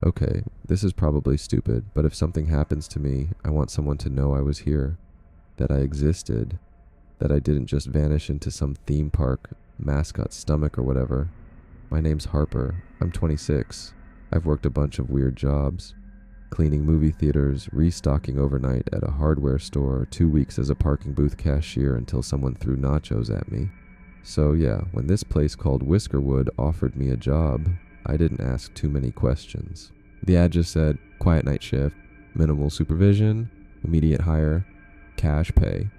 Okay, this is probably stupid, but if something happens to me, I want someone to know I was here, that I existed, that I didn't just vanish into some theme park, Mascot stomach or whatever. My name's Harper. I'm 26. I've worked a bunch of weird jobs. Cleaning movie theaters, restocking overnight at a hardware store, 2 weeks as a parking booth cashier until someone threw nachos at me. So yeah, when this place called Whiskerwood offered me a job, I didn't ask too many questions. The ad just said, quiet night shift, minimal supervision, immediate hire, cash pay.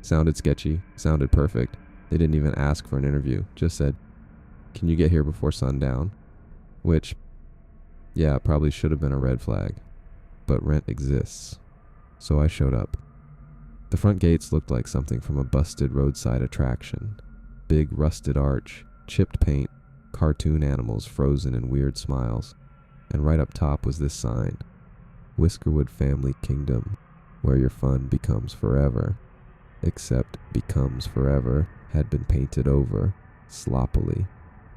Sounded sketchy, sounded perfect. They didn't even ask for an interview, just said, can you get here before sundown? Which, yeah, probably should have been a red flag. But rent exists. So I showed up. The front gates looked like something from a busted roadside attraction. Big rusted arch, chipped paint, cartoon animals frozen in weird smiles. And right up top was this sign, Whiskerwood Family Kingdom, where your fun becomes forever. Except becomes forever had been painted over, sloppily.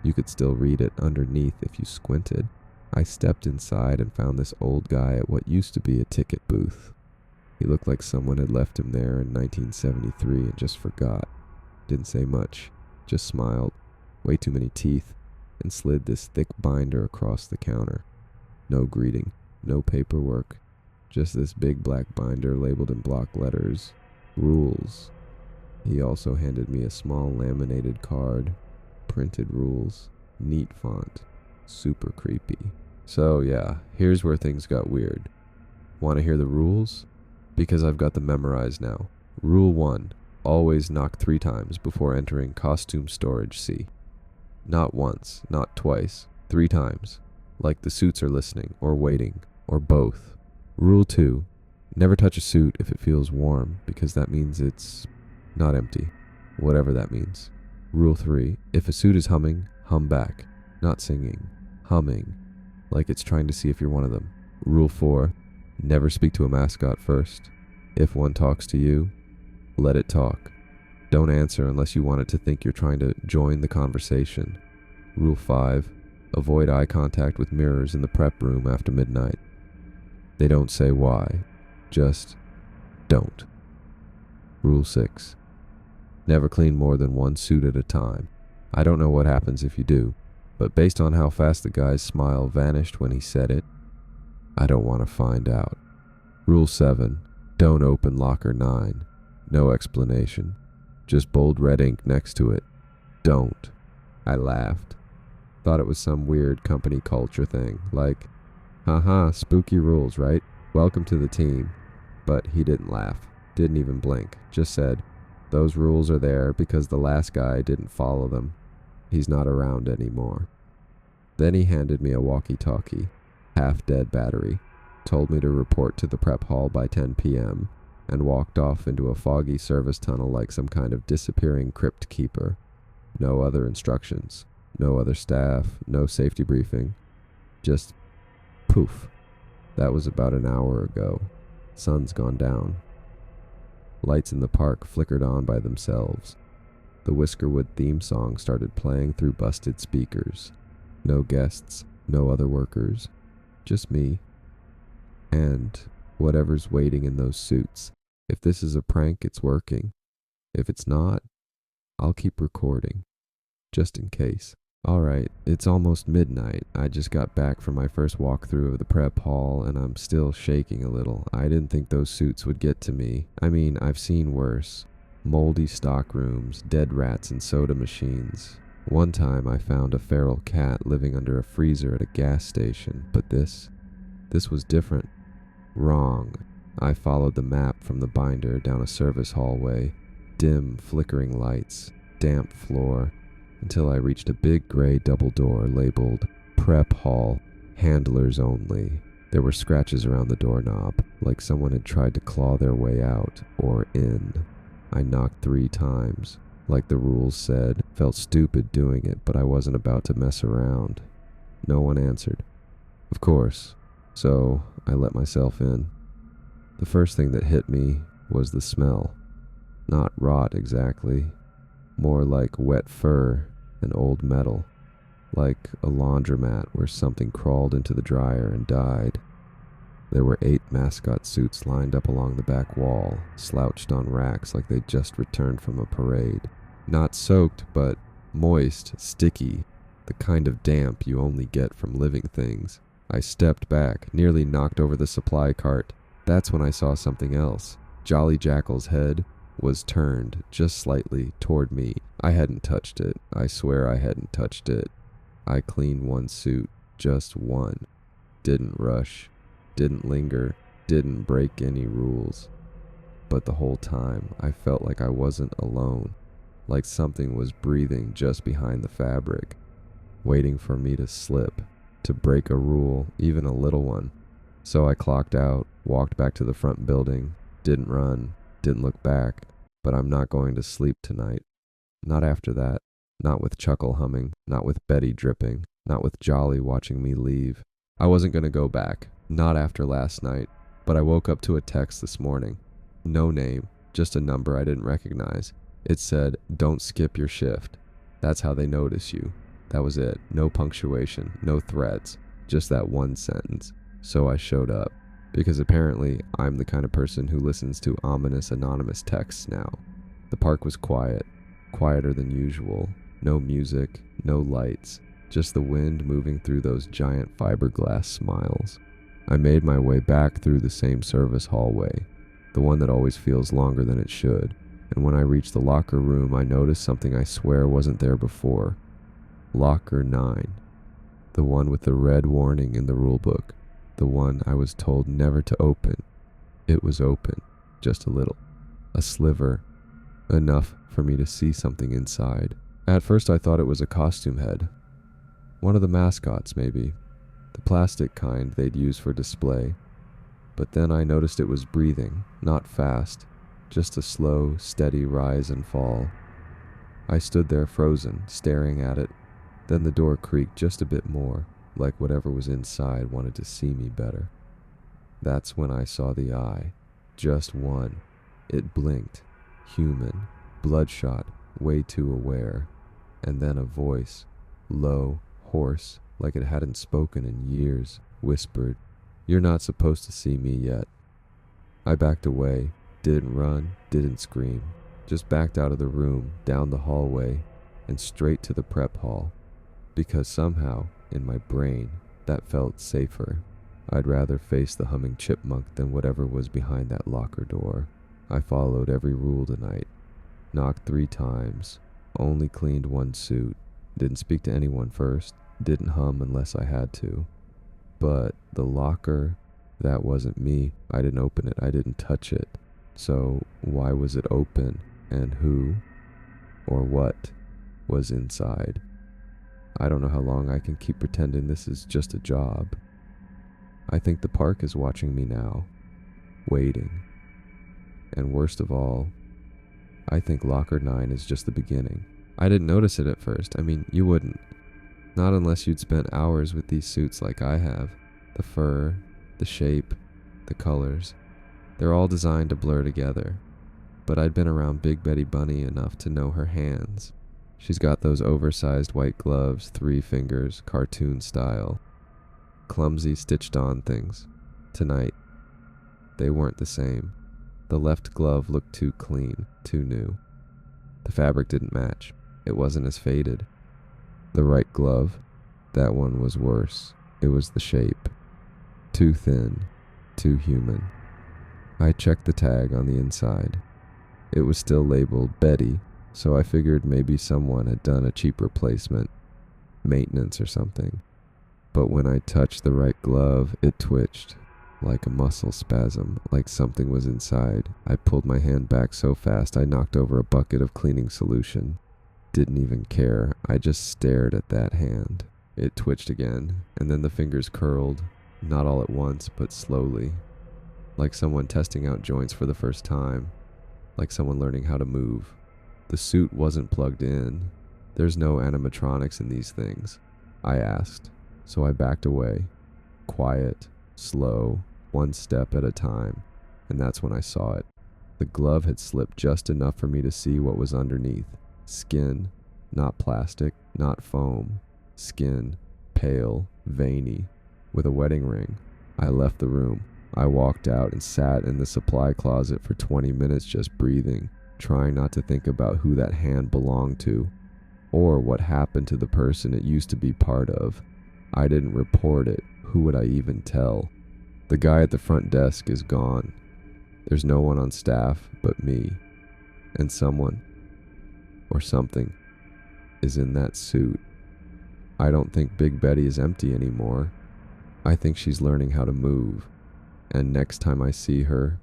You could still read it underneath if you squinted. I stepped inside and found this old guy at what used to be a ticket booth. He looked like someone had left him there in 1973 and just forgot. Didn't say much, just smiled, way too many teeth, and slid this thick binder across the counter. No greeting, no paperwork, just this big black binder labeled in block letters, Rules. He also handed me a small laminated card, printed rules, neat font, super creepy. So yeah, here's where things got weird. Want to hear the rules? Because I've got them memorized now. Rule 1, always knock 3 times before entering costume storage C. Not once, not twice, 3 times. Like the suits are listening, or waiting, or both. Rule 2, never touch a suit if it feels warm, because that means it's not empty, whatever that means. Rule 3, if a suit is humming, hum back, not singing, humming, like it's trying to see if you're one of them. Rule 4, never speak to a mascot first. If one talks to you, let it talk. Don't answer unless you want it to think you're trying to join the conversation. Rule 5, avoid eye contact with mirrors in the prep room after midnight. They don't say why, just don't. Rule 6, never clean more than 1 suit at a time. I don't know what happens if you do, but based on how fast the guy's smile vanished when he said it, I don't want to find out. Rule 7, don't open locker 9. No explanation. Just bold red ink next to it. Don't. I laughed. Thought it was some weird company culture thing, like, haha, spooky rules, right? Welcome to the team. But he didn't laugh, didn't even blink, just said, those rules are there because the last guy didn't follow them. He's not around anymore. Then he handed me a walkie-talkie, half-dead battery, told me to report to the prep hall by 10 p.m., and walked off into a foggy service tunnel like some kind of disappearing crypt keeper. No other instructions, no other staff, no safety briefing. Just poof. That was about an hour ago. Sun's gone down. Lights in the park flickered on by themselves. The Whiskerwood theme song started playing through busted speakers. No guests, no other workers, just me. And whatever's waiting in those suits. If this is a prank, it's working. If it's not, I'll keep recording, just in case. Alright, it's almost midnight. I just got back from my first walkthrough of the prep hall, and I'm still shaking a little. I didn't think those suits would get to me. I mean, I've seen worse. Moldy stock rooms, dead rats and soda machines. One time I found a feral cat living under a freezer at a gas station, but this was different. Wrong. I followed the map from the binder down a service hallway, dim, flickering lights, damp floor, until I reached a big gray double door labeled Prep Hall, Handlers Only. There were scratches around the doorknob, like someone had tried to claw their way out or in. I knocked 3 times. Like the rules said, felt stupid doing it, but I wasn't about to mess around. No one answered. Of course. So I let myself in. The first thing that hit me was the smell. Not rot exactly. More like wet fur and old metal. like a laundromat where something crawled into the dryer and died. There were 8 mascot suits lined up along the back wall, slouched on racks like they'd just returned from a parade. Not soaked, but moist, sticky, the kind of damp you only get from living things. I stepped back, nearly knocked over the supply cart. That's when I saw something else. Jolly Jackal's head was turned, just slightly, toward me. I hadn't touched it. I swear I hadn't touched it. I cleaned one suit, just one. Didn't rush, didn't linger, didn't break any rules. But the whole time, I felt like I wasn't alone, like something was breathing just behind the fabric, waiting for me to slip, to break a rule, even a little one. So I clocked out, walked back to the front building, didn't run, didn't look back, but I'm not going to sleep tonight. Not after that. Not with Chuckle humming, not with Betty dripping, not with Jolly watching me leave. I wasn't going to go back, not after last night, but I woke up to a text this morning. No name, just a number I didn't recognize. It said, "Don't skip your shift. That's how they notice you." That was it. No punctuation, no threads, just that one sentence. So I showed up, because apparently I'm the kind of person who listens to ominous anonymous texts now. The park was quiet, quieter than usual. No music, no lights, just the wind moving through those giant fiberglass smiles. I made my way back through the same service hallway, the one that always feels longer than it should, and when I reached the locker room I noticed something I swear wasn't there before. Locker 9. The one with the red warning in the rulebook. The one I was told never to open. It was open, just a little. A sliver. Enough for me to see something inside. At first I thought it was a costume head. One of the mascots, maybe. The plastic kind they'd use for display. But then I noticed it was breathing, not fast, just a slow, steady rise and fall. I stood there frozen, staring at it. Then the door creaked just a bit more, like whatever was inside wanted to see me better. That's when I saw the eye. Just one. It blinked. Human. Bloodshot. Way too aware. And then a voice, low, hoarse, like it hadn't spoken in years, whispered, "You're not supposed to see me yet." I backed away, didn't run, didn't scream, just backed out of the room, down the hallway, and straight to the prep hall, because somehow, in my brain, that felt safer. I'd rather face the humming chipmunk than whatever was behind that locker door. I followed every rule tonight, knocked 3 times, only cleaned one suit, didn't speak to anyone first, didn't hum unless I had to. But the locker, that wasn't me. I didn't open it, I didn't touch it. So why was it open, and who, or what, was inside? I don't know how long I can keep pretending this is just a job. I think the park is watching me now, waiting. And worst of all, I think Locker 9 is just the beginning. I didn't notice it at first. I mean, you wouldn't. Not unless you'd spent hours with these suits like I have. The fur, the shape, the colors. They're all designed to blur together. But I'd been around Big Betty Bunny enough to know her hands. She's got those oversized white gloves, 3 fingers, cartoon style. Clumsy stitched-on things. Tonight, they weren't the same. The left glove looked too clean, too new. The fabric didn't match. It wasn't as faded. The right glove, that one was worse. It was the shape. Too thin, too human. I checked the tag on the inside. It was still labeled Betty, so I figured maybe someone had done a cheap replacement, maintenance or something. But when I touched the right glove, it twitched. Like a muscle spasm, like something was inside. I pulled my hand back so fast I knocked over a bucket of cleaning solution. Didn't even care. I just stared at that hand. It twitched again, and then the fingers curled, not all at once, but slowly. Like someone testing out joints for the first time. Like someone learning how to move. The suit wasn't plugged in. There's no animatronics in these things. I asked, so I backed away. Quiet. Slow, one step at a time, and that's when I saw it. The glove had slipped just enough for me to see what was underneath. Skin, not plastic, not foam. skin, pale, veiny, with a wedding ring. I left the room. I walked out and sat in the supply closet for 20 minutes just breathing, trying not to think about who that hand belonged to, or what happened to the person it used to be part of. I didn't report it. Who would I even tell? The guy at the front desk is gone. There's no one on staff but me. And someone, or something, is in that suit. I don't think Big Betty is empty anymore. I think she's learning how to move. And next time I see her,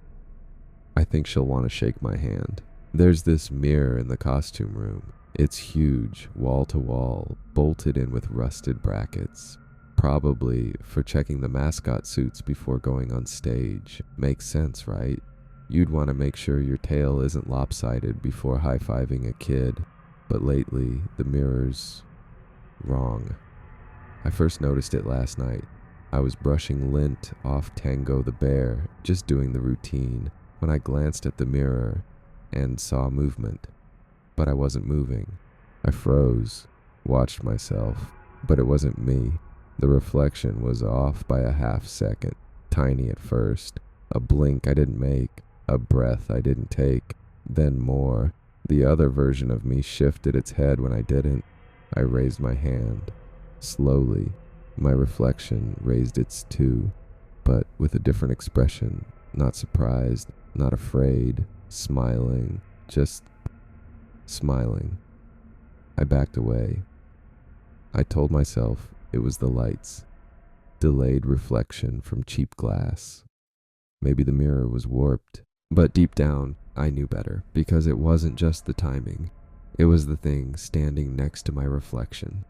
I think she'll want to shake my hand. There's this mirror in the costume room. It's huge, wall to wall, bolted in with rusted brackets. Probably for checking the mascot suits before going on stage. Makes sense, right? You'd want to make sure your tail isn't lopsided before high-fiving a kid. But lately, the mirror's wrong. I first noticed it last night. I was brushing lint off Tango the bear, just doing the routine, when I glanced at the mirror and saw movement. But I wasn't moving. I froze, watched myself, but it wasn't me. The reflection was off by a half second, tiny at first, a blink I didn't make, a breath I didn't take, then more. The other version of me shifted its head when I didn't. I raised my hand, slowly. My reflection raised its too, but with a different expression, not surprised, not afraid, smiling, just smiling. I backed away. I told myself it was the lights, delayed reflection from cheap glass. Maybe the mirror was warped, but deep down, I knew better, because it wasn't just the timing. It was the thing standing next to my reflection.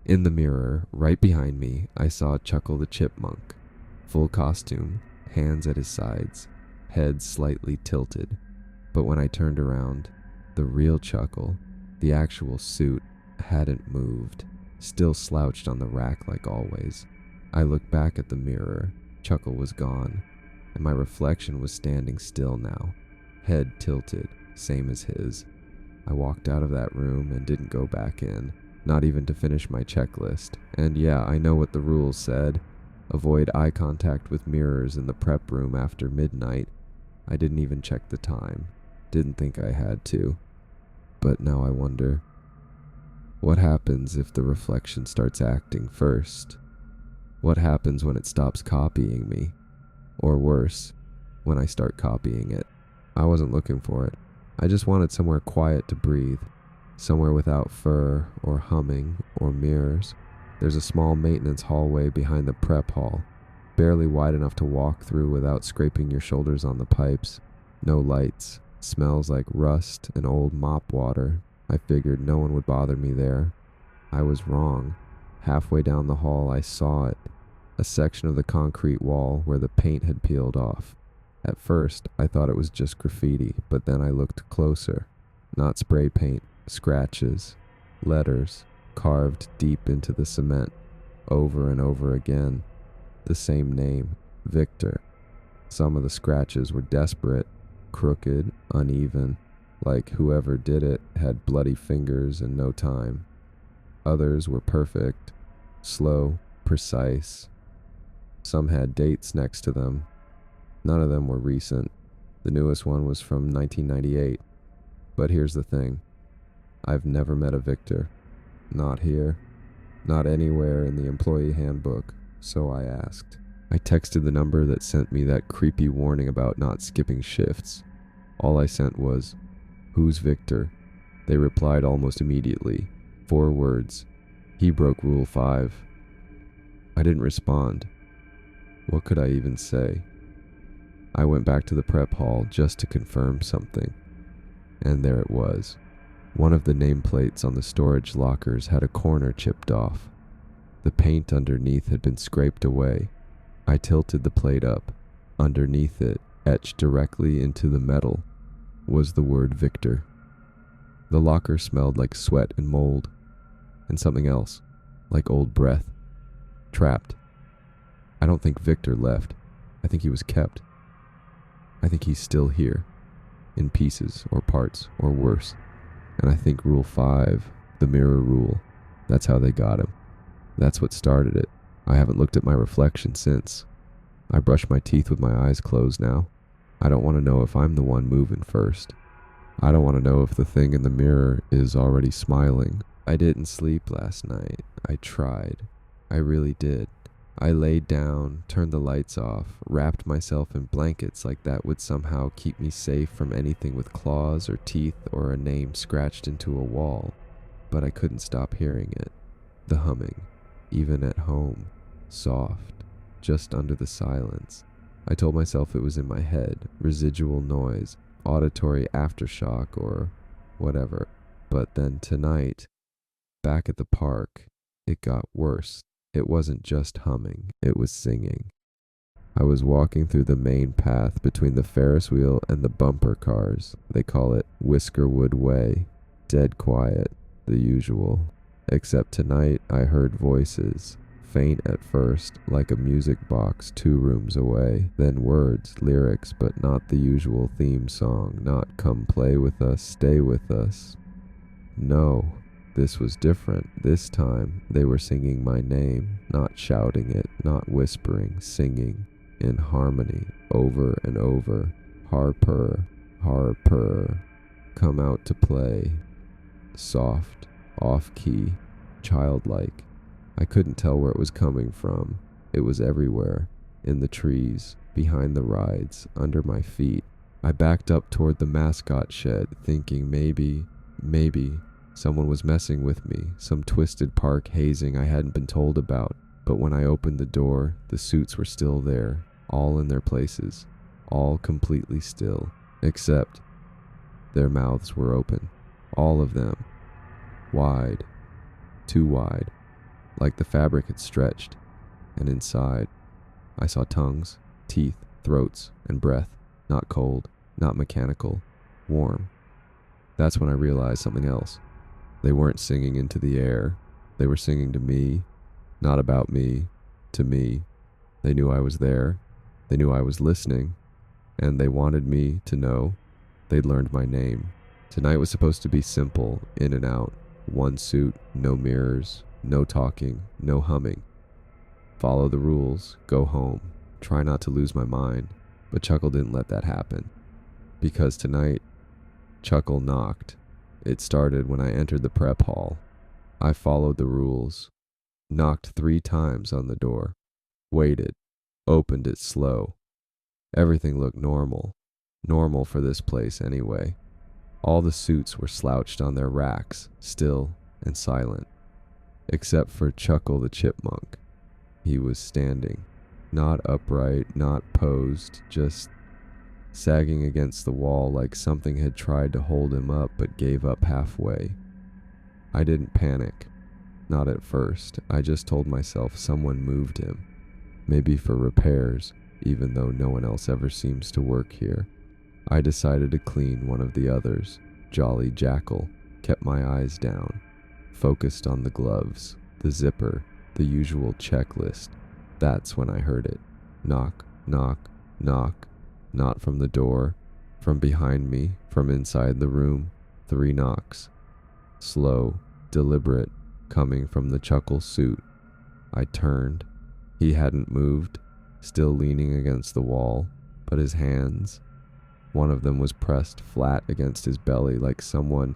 In the mirror, right behind me, I saw Chuckle the chipmunk, full costume, hands at his sides, head slightly tilted. But when I turned around, the real Chuckle, the actual suit, hadn't moved, still slouched on the rack like always. I looked back at the mirror. Chuckle was gone, and my reflection was standing still now, head tilted, same as his. I walked out of that room and didn't go back in. Not even to finish my checklist. And yeah, I know what the rules said. Avoid eye contact with mirrors in the prep room after midnight. I didn't even check the time. Didn't think I had to. But now I wonder, what happens if the reflection starts acting first? What happens when it stops copying me? Or worse, when I start copying it? I wasn't looking for it. I just wanted somewhere quiet to breathe. Somewhere without fur, or humming, or mirrors. There's a small maintenance hallway behind the prep hall, barely wide enough to walk through without scraping your shoulders on the pipes. No lights, smells like rust and old mop water. I figured no one would bother me there. I was wrong. Halfway down the hall I saw it, a section of the concrete wall where the paint had peeled off. At first I thought it was just graffiti, but then I looked closer. Not spray paint. Scratches, letters, carved deep into the cement, over and over again. The same name, Victor. Some of the scratches were desperate, crooked, uneven, like whoever did it had bloody fingers and no time. Others were perfect, slow, precise. Some had dates next to them. None of them were recent. The newest one was from 1998. But here's the thing. I've never met a Victor. Not here. Not anywhere in the employee handbook, so I asked. I texted the number that sent me that creepy warning about not skipping shifts. All I sent was, "Who's Victor?" They replied almost immediately. 4 words. He broke Rule 5. I didn't respond. What could I even say? I went back to the prep hall just to confirm something. And there it was. One of the nameplates on the storage lockers had a corner chipped off. The paint underneath had been scraped away. I tilted the plate up. Underneath it, etched directly into the metal, was the word Victor. The locker smelled like sweat and mold, and something else, like old breath. Trapped. I don't think Victor left. I think he was kept. I think he's still here, in pieces or parts or worse. And I think Rule 5, the mirror rule, that's how they got him. That's what started it. I haven't looked at my reflection since. I brush my teeth with my eyes closed now. I don't want to know if I'm the one moving first. I don't want to know if the thing in the mirror is already smiling. I didn't sleep last night. I tried. I really did. I laid down, turned the lights off, wrapped myself in blankets like that would somehow keep me safe from anything with claws or teeth or a name scratched into a wall. But I couldn't stop hearing it. The humming, even at home, soft, just under the silence. I told myself it was in my head, residual noise, auditory aftershock or whatever. But then tonight, back at the park, it got worse. It wasn't just humming, it was singing. I was walking through the main path between the Ferris wheel and the bumper cars. They call it Whiskerwood Way. Dead quiet, the usual. Except tonight I heard voices, faint at first, like a music box 2 rooms away. Then words, lyrics, but not the usual theme song, not "come play with us, stay with us." No. This was different. This time, they were singing my name, not shouting it, not whispering, singing, in harmony, over and over. Harper, Harper, come out to play. Soft, off-key, childlike. I couldn't tell where it was coming from. It was everywhere, in the trees, behind the rides, under my feet. I backed up toward the Mascot shed, thinking maybe, someone was messing with me, some twisted park hazing I hadn't been told about. But when I opened the door, the suits were still there, all in their places, all completely still, except their mouths were open, all of them, wide, too wide, like the fabric had stretched, and inside, I saw tongues, teeth, throats, and breath, not cold, not mechanical, warm. That's when I realized something else. They weren't singing into the air. They were singing to me, not about me, to me. They knew I was there. They knew I was listening. And they wanted me to know. They'd learned my name. Tonight was supposed to be simple, in and out. One suit, no mirrors, no talking, no humming. Follow the rules, go home, try not to lose my mind. But Chuckle didn't let that happen. Because tonight, Chuckle knocked. It started when I entered the prep hall. I followed the rules, knocked 3 times on the door, waited, opened it slow. Everything looked normal for this place anyway. All the suits were slouched on their racks, still and silent, except for Chuckle the chipmunk. He was standing, not upright, not posed, just sagging against the wall like something had tried to hold him up but gave up halfway. I didn't panic. Not at first. I just told myself someone moved him. Maybe for repairs, even though no one else ever seems to work here. I decided to clean one of the others. Jolly Jackal. Kept my eyes down. Focused on the gloves, the zipper, the usual checklist. That's when I heard it. Knock, knock, knock. Not from the door, from behind me, from inside the room. 3 knocks. Slow, deliberate, coming from the Chuckle suit. I turned. He hadn't moved, still leaning against the wall, but his hands, one of them was pressed flat against his belly like something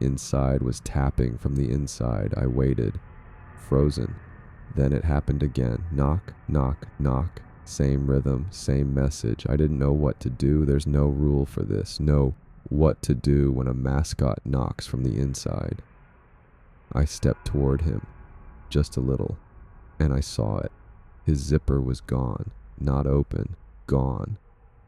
inside was tapping from the inside. I waited, frozen. Then it happened again. Knock, knock, knock. Same rhythm, same message. I didn't know what to do. There's no rule for this. No what to do when a mascot knocks from the inside. I stepped toward him, just a little, and I saw it. His zipper was gone, not open, gone,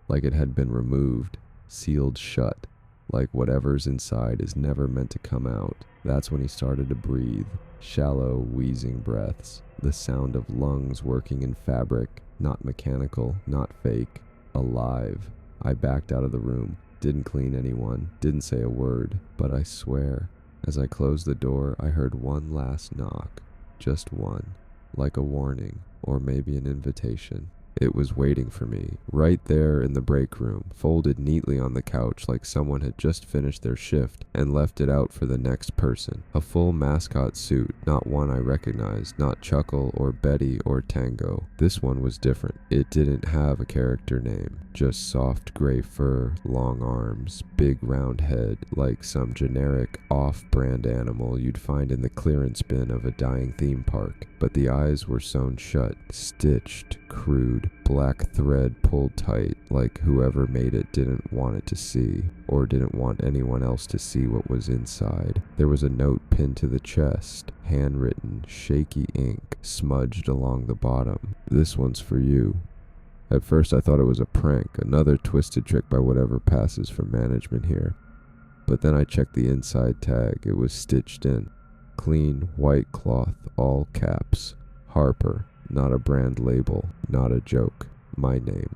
like it had been removed, sealed shut, like whatever's inside is never meant to come out. That's when he started to breathe, shallow, wheezing breaths, the sound of lungs working in fabric, not mechanical, not fake, alive. I backed out of the room, didn't clean anyone, didn't say a word, but I swear, as I closed the door, I heard one last knock, just one, like a warning, or maybe an invitation. It was waiting for me, right there in the break room, folded neatly on the couch like someone had just finished their shift and left it out for the next person. A full mascot suit, not one I recognized, not Chuckle or Betty or Tango. This one was different. It didn't have a character name, just soft gray fur, long arms, big round head, like some generic off-brand animal you'd find in the clearance bin of a dying theme park. But the eyes were sewn shut, stitched, crude, black thread pulled tight, like whoever made it didn't want it to see, or didn't want anyone else to see what was inside. There was a note pinned to the chest, handwritten, shaky ink, smudged along the bottom. "This one's for you." At first I thought it was a prank, another twisted trick by whatever passes for management here. But then I checked the inside tag. It was stitched in. Clean, white cloth, all caps. Harper, not a brand label, not a joke. My name.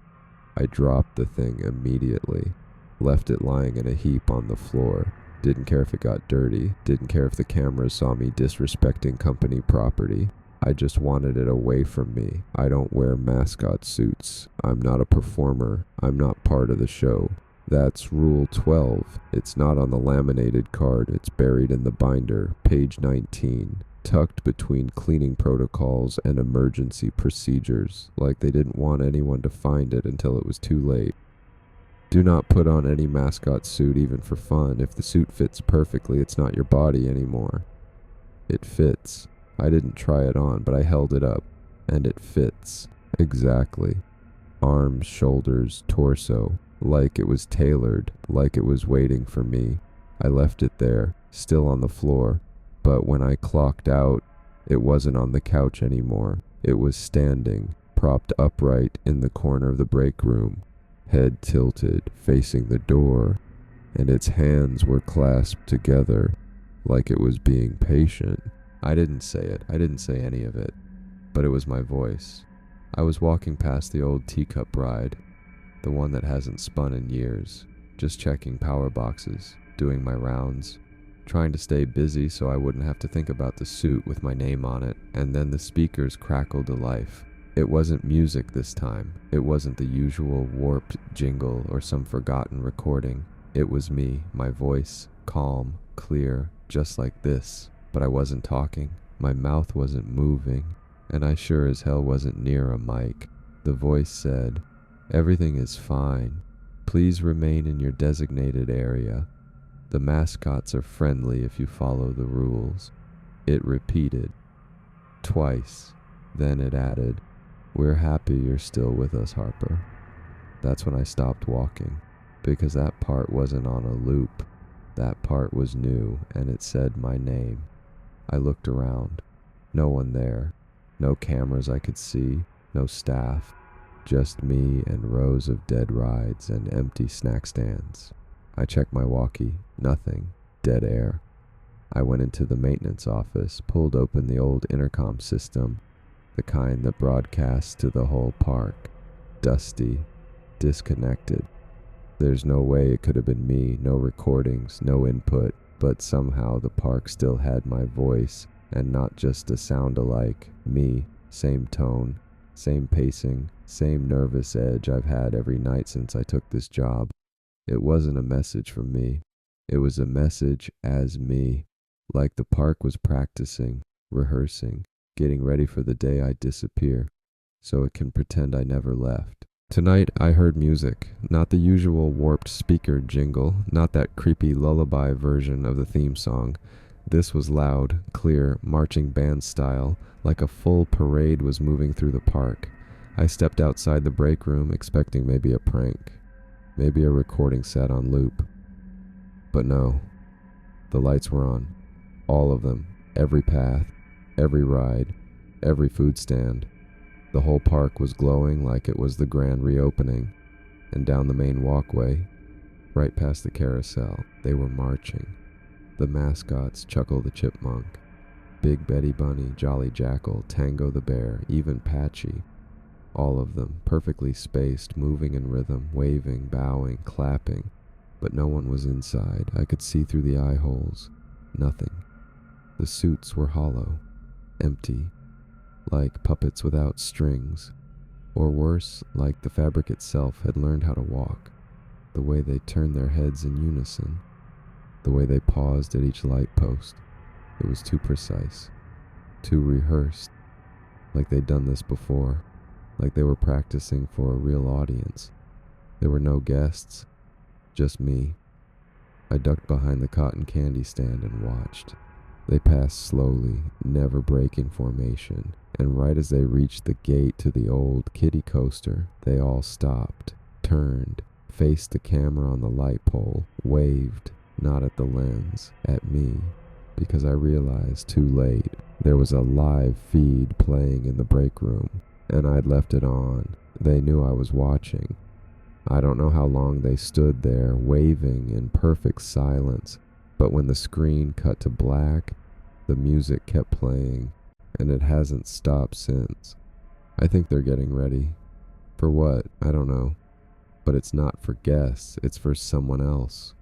I dropped the thing immediately. Left it lying in a heap on the floor. Didn't care if it got dirty. Didn't care if the cameras saw me disrespecting company property. I just wanted it away from me. I don't wear mascot suits. I'm not a performer. I'm not part of the show. That's Rule 12. It's not on the laminated card. It's buried in the binder, page 19, tucked between cleaning protocols and emergency procedures, like they didn't want anyone to find it until it was too late. Do not put on any mascot suit even for fun. If the suit fits perfectly, it's not your body anymore. It fits. I didn't try it on, but I held it up, and it fits. Exactly. Arms, shoulders, torso. Like it was tailored, like it was waiting for me. I left it there, still on the floor, but when I clocked out, it wasn't on the couch anymore. It was standing, propped upright in the corner of the break room, head tilted, facing the door, and its hands were clasped together, like it was being patient. I didn't say it, I didn't say any of it, but it was my voice. I was walking past the old teacup ride, the one that hasn't spun in years, just checking power boxes, doing my rounds, trying to stay busy so I wouldn't have to think about the suit with my name on it, and then the speakers crackled to life. It wasn't music this time. It wasn't the usual warped jingle or some forgotten recording. It was me, my voice, calm, clear, just like this. But I wasn't talking. My mouth wasn't moving, and I sure as hell wasn't near a mic. The voice said, "Everything is fine. Please remain in your designated area. The mascots are friendly if you follow the rules." It repeated. Twice. Then it added, "We're happy you're still with us, Harper." That's when I stopped walking, because that part wasn't on a loop. That part was new, and it said my name. I looked around. No one there. No cameras I could see. No staff. Just me and rows of dead rides and empty snack stands. I checked my walkie. Nothing. Dead air. I went into the maintenance office, pulled open the old intercom system, the kind that broadcasts to the whole park. Dusty. Disconnected. There's no way it could have been me. No recordings, no input, but somehow the park still had my voice, and not just a sound-alike. Me. Same tone. Same pacing, same nervous edge I've had every night since I took this job. It wasn't a message from me. It was a message as me, like the park was practicing, rehearsing, getting ready for the day I disappear, so it can pretend I never left. Tonight I heard music, not the usual warped speaker jingle, not that creepy lullaby version of the theme song. This was loud, clear, marching band style, like a full parade was moving through the park. I stepped outside the break room, expecting maybe a prank, maybe a recording set on loop. But no, the lights were on. All of them, every path, every ride, every food stand. The whole park was glowing like it was the grand reopening, and down the main walkway, right past the carousel, they were marching. The mascots, Chuckle the Chipmunk, Big Betty Bunny, Jolly Jackal, Tango the Bear, even Patchy. All of them, perfectly spaced, moving in rhythm, waving, bowing, clapping. But no one was inside. I could see through the eye holes. Nothing. The suits were hollow, empty, like puppets without strings. Or worse, like the fabric itself had learned how to walk. The way they turned their heads in unison. The way they paused at each light post. It was too precise. Too rehearsed. Like they'd done this before. Like they were practicing for a real audience. There were no guests. Just me. I ducked behind the cotton candy stand and watched. They passed slowly, never breaking formation, and right as they reached the gate to the old kiddie coaster, they all stopped, turned, faced the camera on the light pole, waved, not at the lens, at me, because I realized too late there was a live feed playing in the break room, and I'd left it on. They knew I was watching. I don't know how long they stood there, waving in perfect silence, but when the screen cut to black, the music kept playing, and it hasn't stopped since. I think they're getting ready. For what? I don't know. But it's not for guests, it's for someone else.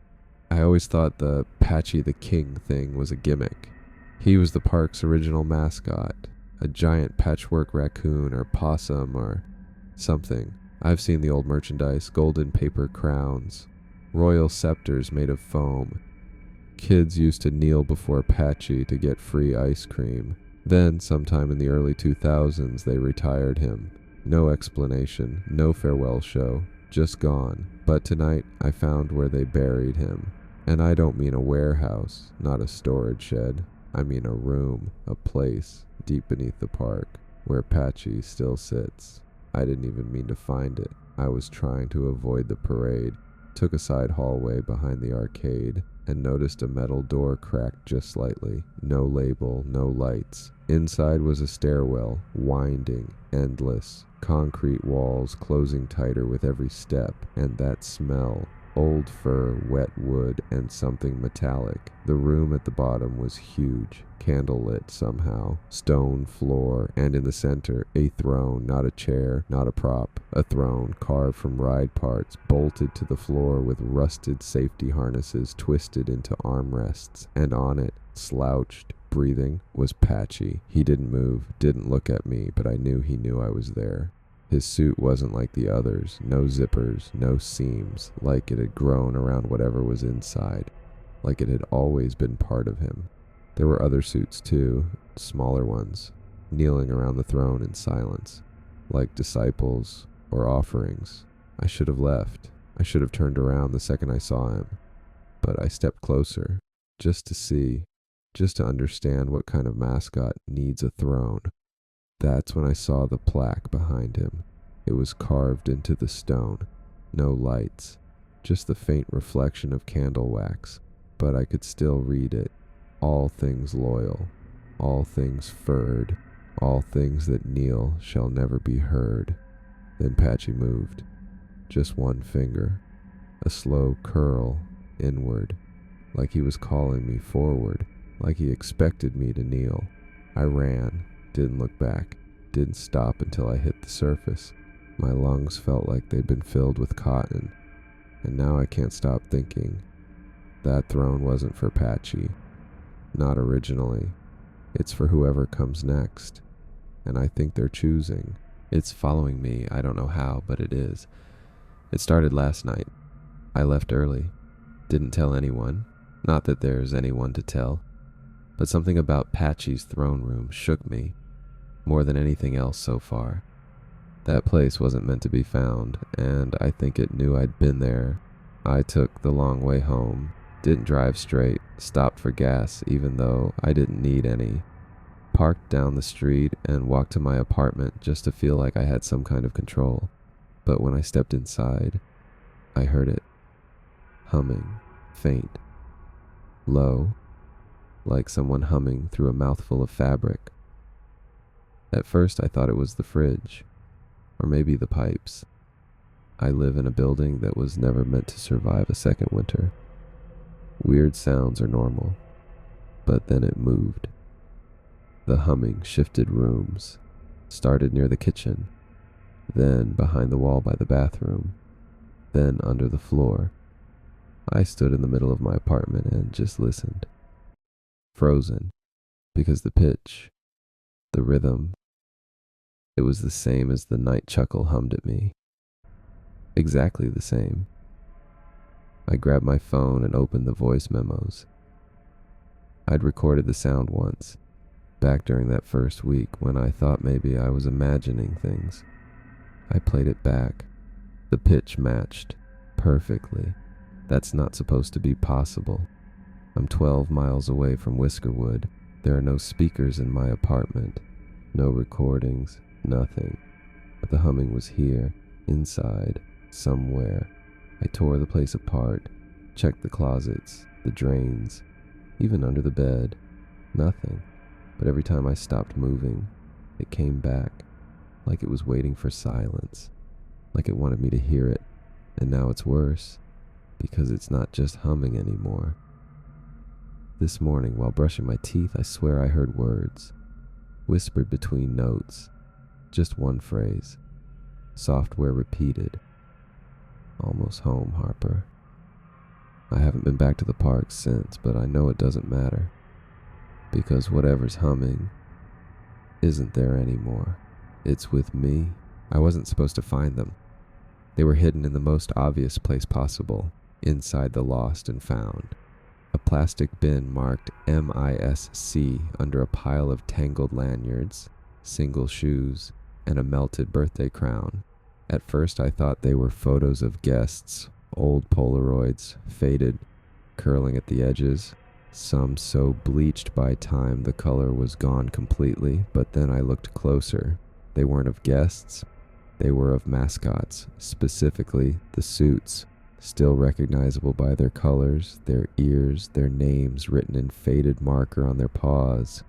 I always thought the 𝐃𝐨𝐧'𝐭 the King thing was a gimmick. He was the park's original mascot, a giant patchwork raccoon or possum or something. I've seen the old merchandise, golden paper crowns, royal scepters made of foam. Kids used to kneel before 𝐃𝐨𝐧'𝐭 to get free ice cream. Then, sometime in the early 2000s, they retired him. No explanation, no farewell show, just gone. But tonight, I found where they buried him. And I don't mean a warehouse, not a storage shed. I mean a room, a place, deep beneath the park, where 𝐃𝐨𝐧'𝐭 still sits. I didn't even mean to find it. I was trying to avoid the parade, took a side hallway behind the arcade, and noticed a metal door cracked just slightly. No label, no lights. Inside was a stairwell, winding, endless, concrete walls closing tighter with every step, and that smell. Old fur, wet wood, and something metallic. The room at the bottom was huge, candlelit somehow, stone floor, and in the center, a throne, not a chair, not a prop, a throne carved from ride parts, bolted to the floor with rusted safety harnesses twisted into armrests, and on it, slouched, breathing, was 𝐃𝐨𝐧'𝐭. He didn't move, didn't look at me, but I knew he knew I was there. His suit wasn't like the others, no zippers, no seams, like it had grown around whatever was inside, like it had always been part of him. There were other suits too, smaller ones, kneeling around the throne in silence, like disciples or offerings. I should have left. I should have turned around the second I saw him. But I stepped closer, just to see, just to understand what kind of mascot needs a throne. That's when I saw the plaque behind him. It was carved into the stone. No lights, just the faint reflection of candle wax, but I could still read it. All things loyal, all things furred, all things that kneel shall never be heard. Then 𝐃𝐨𝐧'𝐭 moved. Just one finger. A slow curl inward, like he was calling me forward, like he expected me to kneel. I ran. Didn't look back, didn't stop until I hit the surface. My lungs felt like they'd been filled with cotton, and now I can't stop thinking. That throne wasn't for 𝐃𝐨𝐧'𝐭, not originally. It's for whoever comes next, and I think they're choosing. It's following me, I don't know how, but it is. It started last night. I left early, didn't tell anyone, not that there's anyone to tell, but something about 𝐃𝐨𝐧'𝐭's throne room shook me. More than anything else so far. That place wasn't meant to be found, and I think it knew I'd been there. I took the long way home, didn't drive straight, stopped for gas even though I didn't need any, parked down the street and walked to my apartment just to feel like I had some kind of control. But when I stepped inside, I heard it. Humming, faint, low, like someone humming through a mouthful of fabric. At first I thought it was the fridge, or maybe the pipes. I live in a building that was never meant to survive a second winter. Weird sounds are normal, but then it moved. The humming shifted rooms, started near the kitchen, then behind the wall by the bathroom, then under the floor. I stood in the middle of my apartment and just listened. Frozen, because the pitch, the rhythm, It was the same as the night Chuckle hummed at me. Exactly the same. I grabbed my phone and opened the voice memos. I'd recorded the sound once, back during that first week when I thought maybe I was imagining things. I played it back. The pitch matched perfectly. That's not supposed to be possible. I'm 12 miles away from Whiskerwood. There are no speakers in my apartment. No recordings, nothing. But the humming was here, inside, somewhere. I tore the place apart, checked the closets, the drains, even under the bed. Nothing. But every time I stopped moving, it came back, like it was waiting for silence, like it wanted me to hear it. And now it's worse, because it's not just humming anymore. This morning, while brushing my teeth, I swear I heard words, whispered between notes, just one phrase, software repeated. Almost home, Harper. I haven't been back to the park since, but I know it doesn't matter, because whatever's humming isn't there anymore. It's with me. I wasn't supposed to find them. They were hidden in the most obvious place possible, inside the lost and found. A plastic bin marked MISC under a pile of tangled lanyards, single shoes, and a melted birthday crown. At first I thought they were photos of guests, old Polaroids, faded, curling at the edges, some so bleached by time the color was gone completely, but then I looked closer. They weren't of guests, they were of mascots, specifically the suits, still recognizable by their colors, their ears, their names written in faded marker on their paws.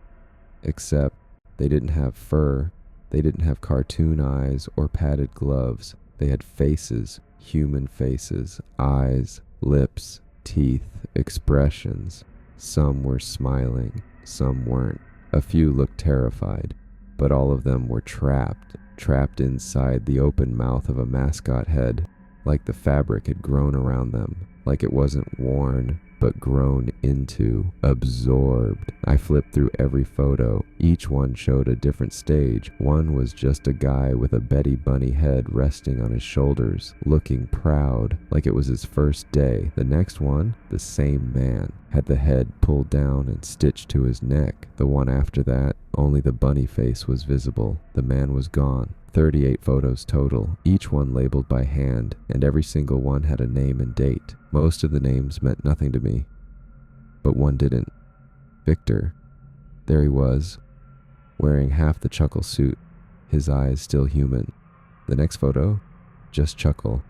Except they didn't have fur, they didn't have cartoon eyes or padded gloves. They had faces, human faces, eyes, lips, teeth, expressions. Some were smiling, some weren't. A few looked terrified, but all of them were trapped inside the open mouth of a mascot head, like the fabric had grown around them, like it wasn't worn, but grown into, absorbed. I flipped through every photo. Each one showed a different stage. One was just a guy with a Betty Bunny head resting on his shoulders, looking proud, like it was his first day. The next one, the same man, had the head pulled down and stitched to his neck. The one after that, only the bunny face was visible. The man was gone. 38 photos total, each one labeled by hand, and every single one had a name and date. Most of the names meant nothing to me, but one didn't. Victor. There he was, wearing half the Chuckle suit, his eyes still human. The next photo, just Chuckle,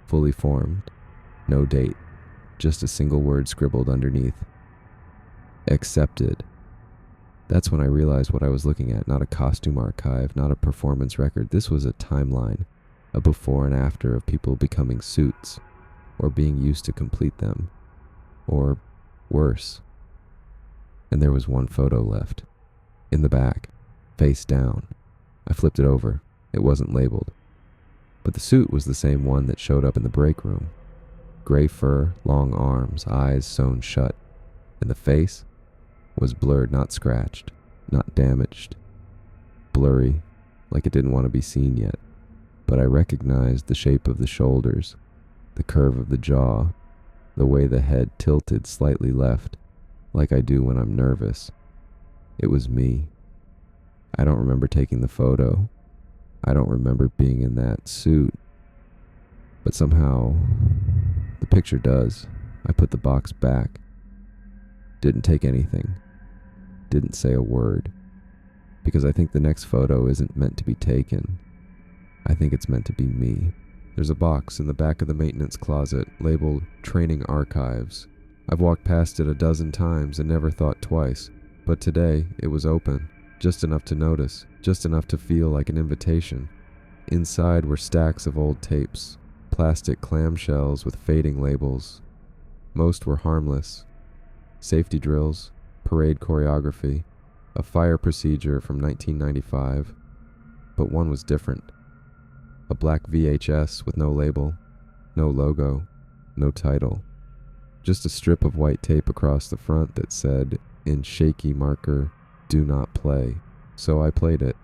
fully formed, no date, just a single word scribbled underneath. Accepted. That's when I realized what I was looking at, not a costume archive, not a performance record. This was a timeline, a before and after of people becoming suits, or being used to complete them, or worse. And there was one photo left, in the back, face down. I flipped it over. It wasn't labeled. But the suit was the same one that showed up in the break room. Gray fur, long arms, eyes sewn shut, and the face was blurred, not scratched, not damaged. Blurry, like it didn't want to be seen yet. But I recognized the shape of the shoulders, the curve of the jaw, the way the head tilted slightly left, like I do when I'm nervous. It was me. I don't remember taking the photo. I don't remember being in that suit. But somehow, the picture does. I put the box back. Didn't take anything. Didn't say a word, because I think the next photo isn't meant to be taken. I think it's meant to be me. There's a box in the back of the maintenance closet labeled Training Archives. I've walked past it a dozen times and never thought twice, but today it was open, just enough to notice, just enough to feel like an invitation. Inside were stacks of old tapes, plastic clamshells with fading labels. Most were harmless. Safety drills, parade choreography, a fire procedure from 1995, but one was different. A black VHS with no label, no logo, no title. Just a strip of white tape across the front that said, in shaky marker, "Do not play." So I played it.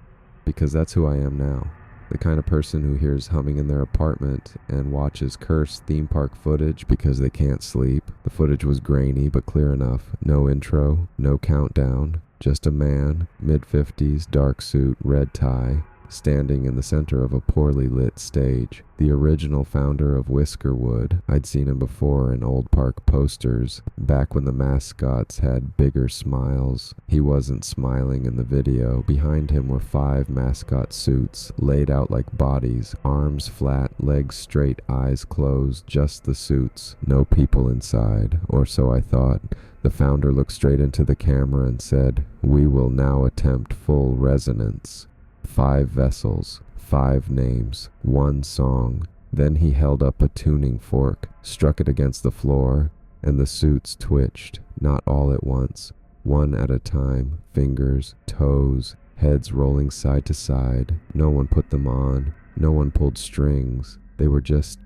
because that's who I am now. The kind of person who hears humming in their apartment and watches cursed theme park footage because they can't sleep. The footage was grainy but clear enough. No intro, no countdown, just a man, mid-50s, dark suit, red tie, standing in the center of a poorly lit stage. The original founder of Whiskerwood. I'd seen him before in old park posters, back when the mascots had bigger smiles. He wasn't smiling in the video. Behind him were 5 mascot suits, laid out like bodies, arms flat, legs straight, eyes closed, just the suits. No people inside, or so I thought. The founder looked straight into the camera and said, "We will now attempt full resonance. 5 vessels, 5 names, 1 song." Then he held up a tuning fork, struck it against the floor, and the suits twitched, not all at once, one at a time, fingers, toes, heads rolling side to side. No one put them on, no one pulled strings, they were just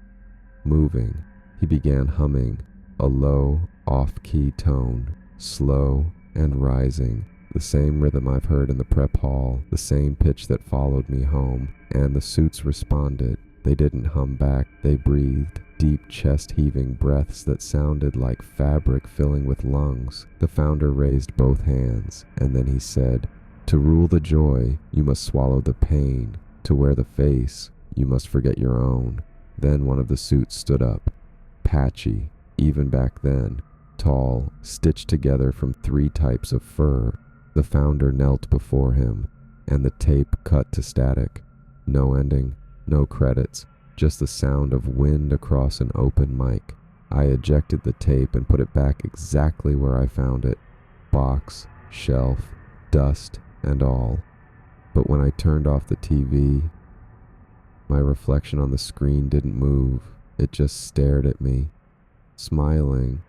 moving. He began humming, a low, off-key tone, slow and rising. The same rhythm I've heard in the prep hall, the same pitch that followed me home, and the suits responded. They didn't hum back, they breathed, deep chest-heaving breaths that sounded like fabric filling with lungs. The founder raised both hands, and then he said, "To rule the joy, you must swallow the pain. To wear the face, you must forget your own." Then one of the suits stood up, patchy, even back then, tall, stitched together from 3 types of fur. The founder knelt before him, and the tape cut to static. No ending, no credits, just the sound of wind across an open mic. I ejected the tape and put it back exactly where I found it. Box, shelf, dust, and all. But when I turned off the TV, my reflection on the screen didn't move. It just stared at me, smiling,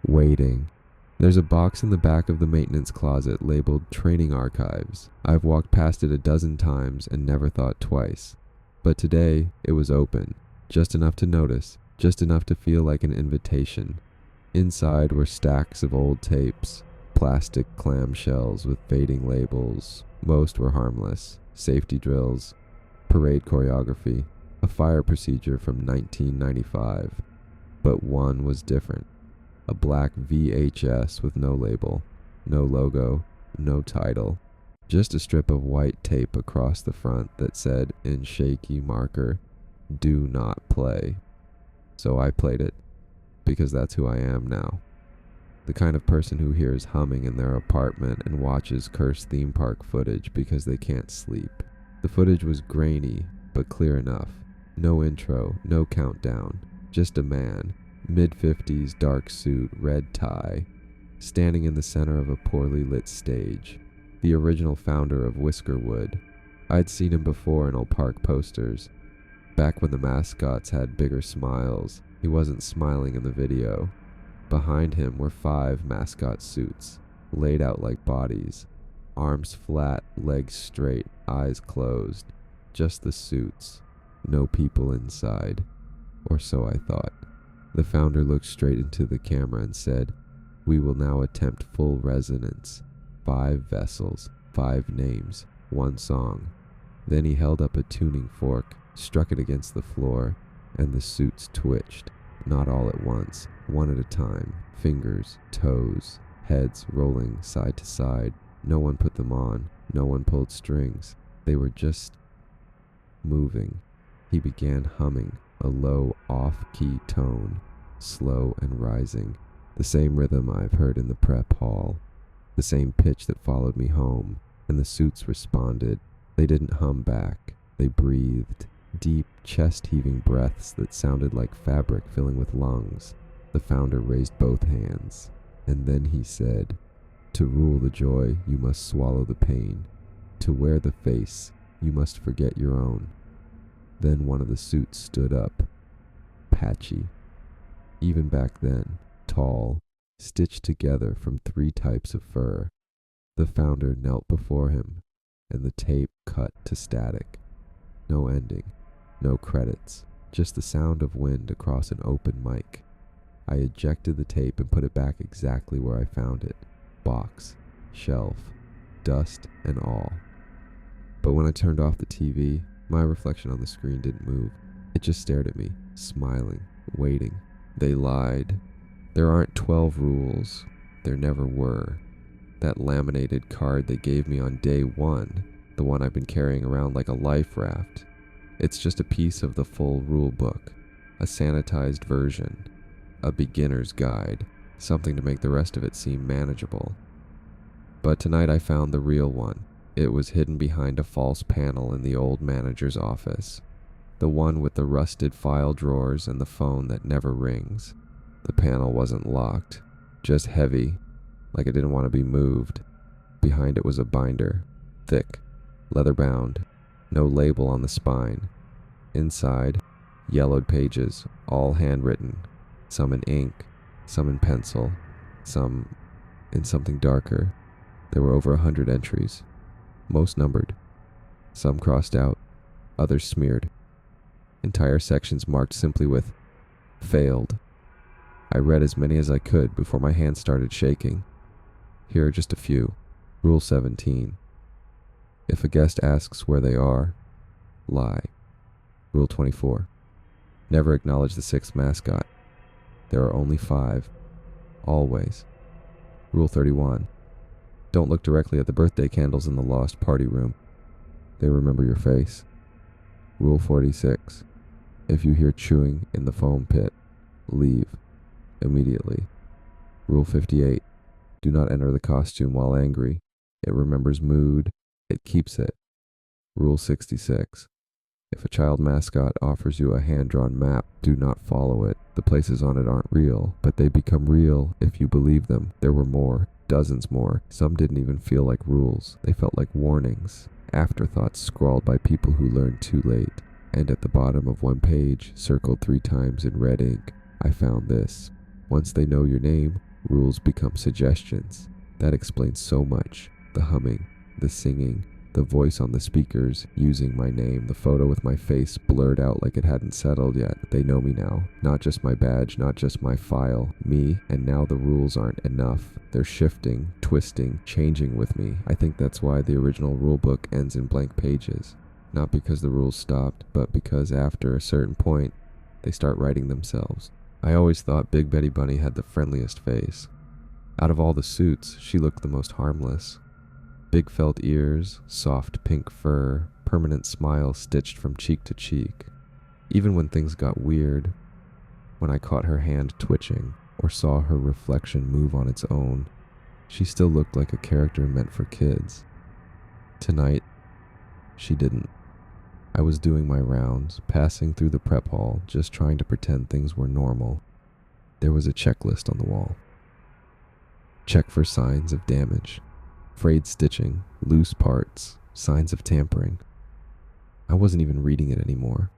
waiting. There's a box in the back of the maintenance closet labeled Training Archives. I've walked past it a dozen times and never thought twice. But today, it was open. Just enough to notice, just enough to feel like an invitation. Inside were stacks of old tapes, plastic clamshells with fading labels. Most were harmless. Safety drills, parade choreography, a fire procedure from 1995. But one was different. A black VHS with no label, no logo, no title. Just a strip of white tape across the front that said in shaky marker, "Do not play." So I played it, because that's who I am now. The kind of person who hears humming in their apartment and watches cursed theme park footage because they can't sleep. The footage was grainy, but clear enough. No intro, no countdown, just a man, mid-50s, dark suit, red tie, standing in the center of a poorly lit stage. The original founder of Whiskerwood. I'd seen him before in old park posters. Back when the mascots had bigger smiles, he wasn't smiling in the video. Behind him were 5 mascot suits, laid out like bodies. Arms flat, legs straight, eyes closed. Just the suits. No people inside. Or so I thought. The founder looked straight into the camera and said, "We will now attempt full resonance. 5 vessels, 5 names, 1 song." Then he held up a tuning fork, struck it against the floor, and the suits twitched, not all at once, one at a time, fingers, toes, heads rolling side to side. No one put them on, no one pulled strings. They were just moving. He began humming, a low, off-key tone, slow and rising, the same rhythm I've heard in the prep hall, the same pitch that followed me home, and the suits responded. They didn't hum back, they breathed, deep, chest-heaving breaths that sounded like fabric filling with lungs. The founder raised both hands, and then he said, "To rule the joy, you must swallow the pain. To wear the face, you must forget your own." Then one of the suits stood up, patchy. Even back then, tall, stitched together from 3 types of fur. The founder knelt before him, and the tape cut to static. No ending, no credits, just the sound of wind across an open mic. I ejected the tape and put it back exactly where I found it. Box, shelf, dust and all. But when I turned off the TV, my reflection on the screen didn't move. It just stared at me, smiling, waiting. They lied. There aren't 12 rules. There never were. That laminated card they gave me on day one, the one I've been carrying around like a life raft, it's just a piece of the full rule book, a sanitized version, a beginner's guide, something to make the rest of it seem manageable. But tonight I found the real one. It was hidden behind a false panel in the old manager's office, the one with the rusted file drawers and the phone that never rings. The panel wasn't locked, just heavy, like it didn't want to be moved. Behind it was a binder, thick, leather-bound, no label on the spine. Inside, yellowed pages, all handwritten, some in ink, some in pencil, some in something darker. There were over 100 entries, most numbered, some crossed out, others smeared. Entire sections marked simply with "failed." I read as many as I could before my hands started shaking. Here are just a few. Rule 17. If a guest asks where they are, lie. Rule 24. Never acknowledge the sixth mascot. There are only 5. Always. Rule 31. Don't look directly at the birthday candles in the lost party room. They remember your face. Rule 46. If you hear chewing in the foam pit, leave immediately. Rule 58. Do not enter the costume while angry. It remembers mood. It keeps it. Rule 66. If a child mascot offers you a hand-drawn map, do not follow it. The places on it aren't real, but they become real if you believe them. There were more, dozens more. Some didn't even feel like rules. They felt like warnings, afterthoughts scrawled by people who learned too late. And at the bottom of one page, circled 3 times in red ink, I found this. Once they know your name, rules become suggestions. That explains so much. The humming, the singing, the voice on the speakers using my name, the photo with my face blurred out like it hadn't settled yet. They know me now. Not just my badge, not just my file. Me, and now the rules aren't enough. They're shifting, twisting, changing with me. I think that's why the original rulebook ends in blank pages. Not because the rules stopped, but because after a certain point, they start writing themselves. I always thought Big Betty Bunny had the friendliest face. Out of all the suits, she looked the most harmless. Big felt ears, soft pink fur, permanent smile stitched from cheek to cheek. Even when things got weird, when I caught her hand twitching or saw her reflection move on its own, she still looked like a character meant for kids. Tonight, she didn't. I was doing my rounds, passing through the prep hall, just trying to pretend things were normal. There was a checklist on the wall. Check for signs of damage, frayed stitching, loose parts, signs of tampering. I wasn't even reading it anymore.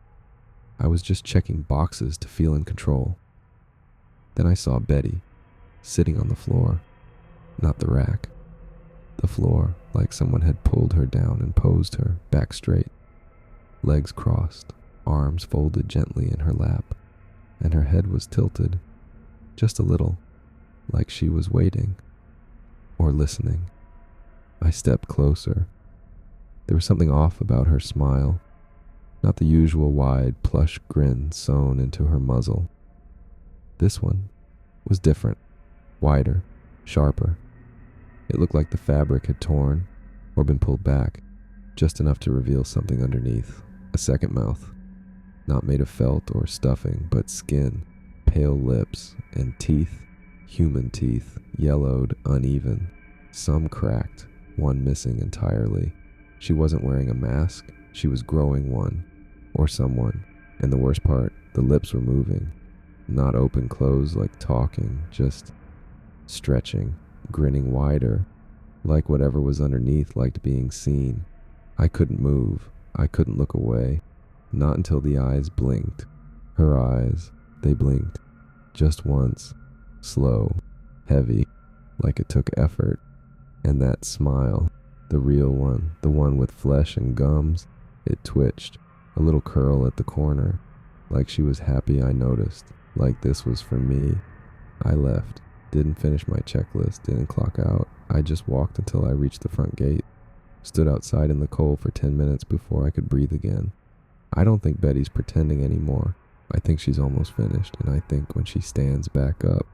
I was just checking boxes to feel in control. Then I saw Betty, sitting on the floor, not the rack. The floor, like someone had pulled her down and posed her, back straight. Legs crossed, arms folded gently in her lap, and her head was tilted, just a little, like she was waiting, or listening. I stepped closer. There was something off about her smile, not the usual wide, plush grin sewn into her muzzle. This one was different, wider, sharper. It looked like the fabric had torn or been pulled back, just enough to reveal something underneath. A second mouth, not made of felt or stuffing, but skin, pale lips, and teeth, human teeth, yellowed, uneven, some cracked, one missing entirely. She wasn't wearing a mask, she was growing one, or someone, and the worst part, the lips were moving, not open closed like talking, just stretching, grinning wider, like whatever was underneath liked being seen. I couldn't move. I couldn't look away, not until the eyes blinked. Her eyes, they blinked, just once, slow, heavy, like it took effort. And that smile, the real one, the one with flesh and gums, it twitched, a little curl at the corner, like she was happy I noticed, like this was for me. I left, didn't finish my checklist, didn't clock out. I just walked until I reached the front gate. Stood outside in the cold for 10 minutes before I could breathe again. I don't think Betty's pretending anymore. I think she's almost finished, and I think when she stands back up,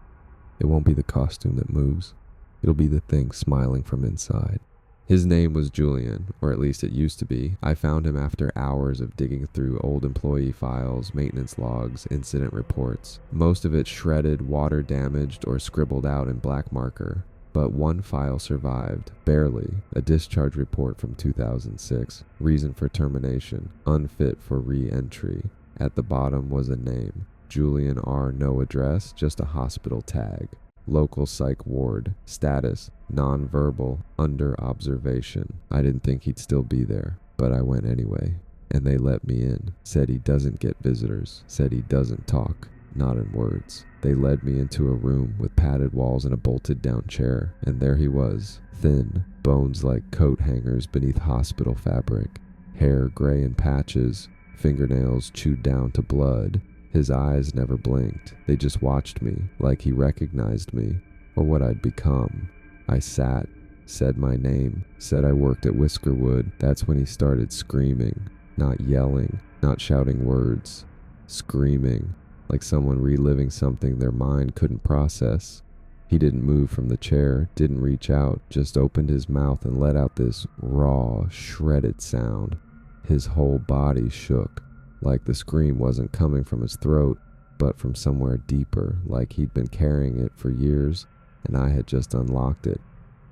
it won't be the costume that moves. It'll be the thing smiling from inside. His name was Julian, or at least it used to be. I found him after hours of digging through old employee files, maintenance logs, incident reports. Most of it shredded, water damaged, or scribbled out in black marker. But one file survived, barely, a discharge report from 2006. Reason for termination, unfit for re-entry. At the bottom was a name, Julian R. No address, just a hospital tag. Local psych ward. Status, non-verbal, under observation. I didn't think he'd still be there, but I went anyway. And they let me in. Said he doesn't get visitors. Said he doesn't talk. Not in words. They led me into a room with padded walls and a bolted down chair. And there he was. Thin, bones like coat hangers beneath hospital fabric. Hair gray in patches. Fingernails chewed down to blood. His eyes never blinked. They just watched me, like he recognized me, or what I'd become. I sat, said my name, said I worked at Whiskerwood. That's when he started screaming, not yelling, not shouting words. Screaming, like someone reliving something their mind couldn't process. He didn't move from the chair, didn't reach out, just opened his mouth and let out this raw, shredded sound. His whole body shook. Like the scream wasn't coming from his throat, but from somewhere deeper, like he'd been carrying it for years, and I had just unlocked it.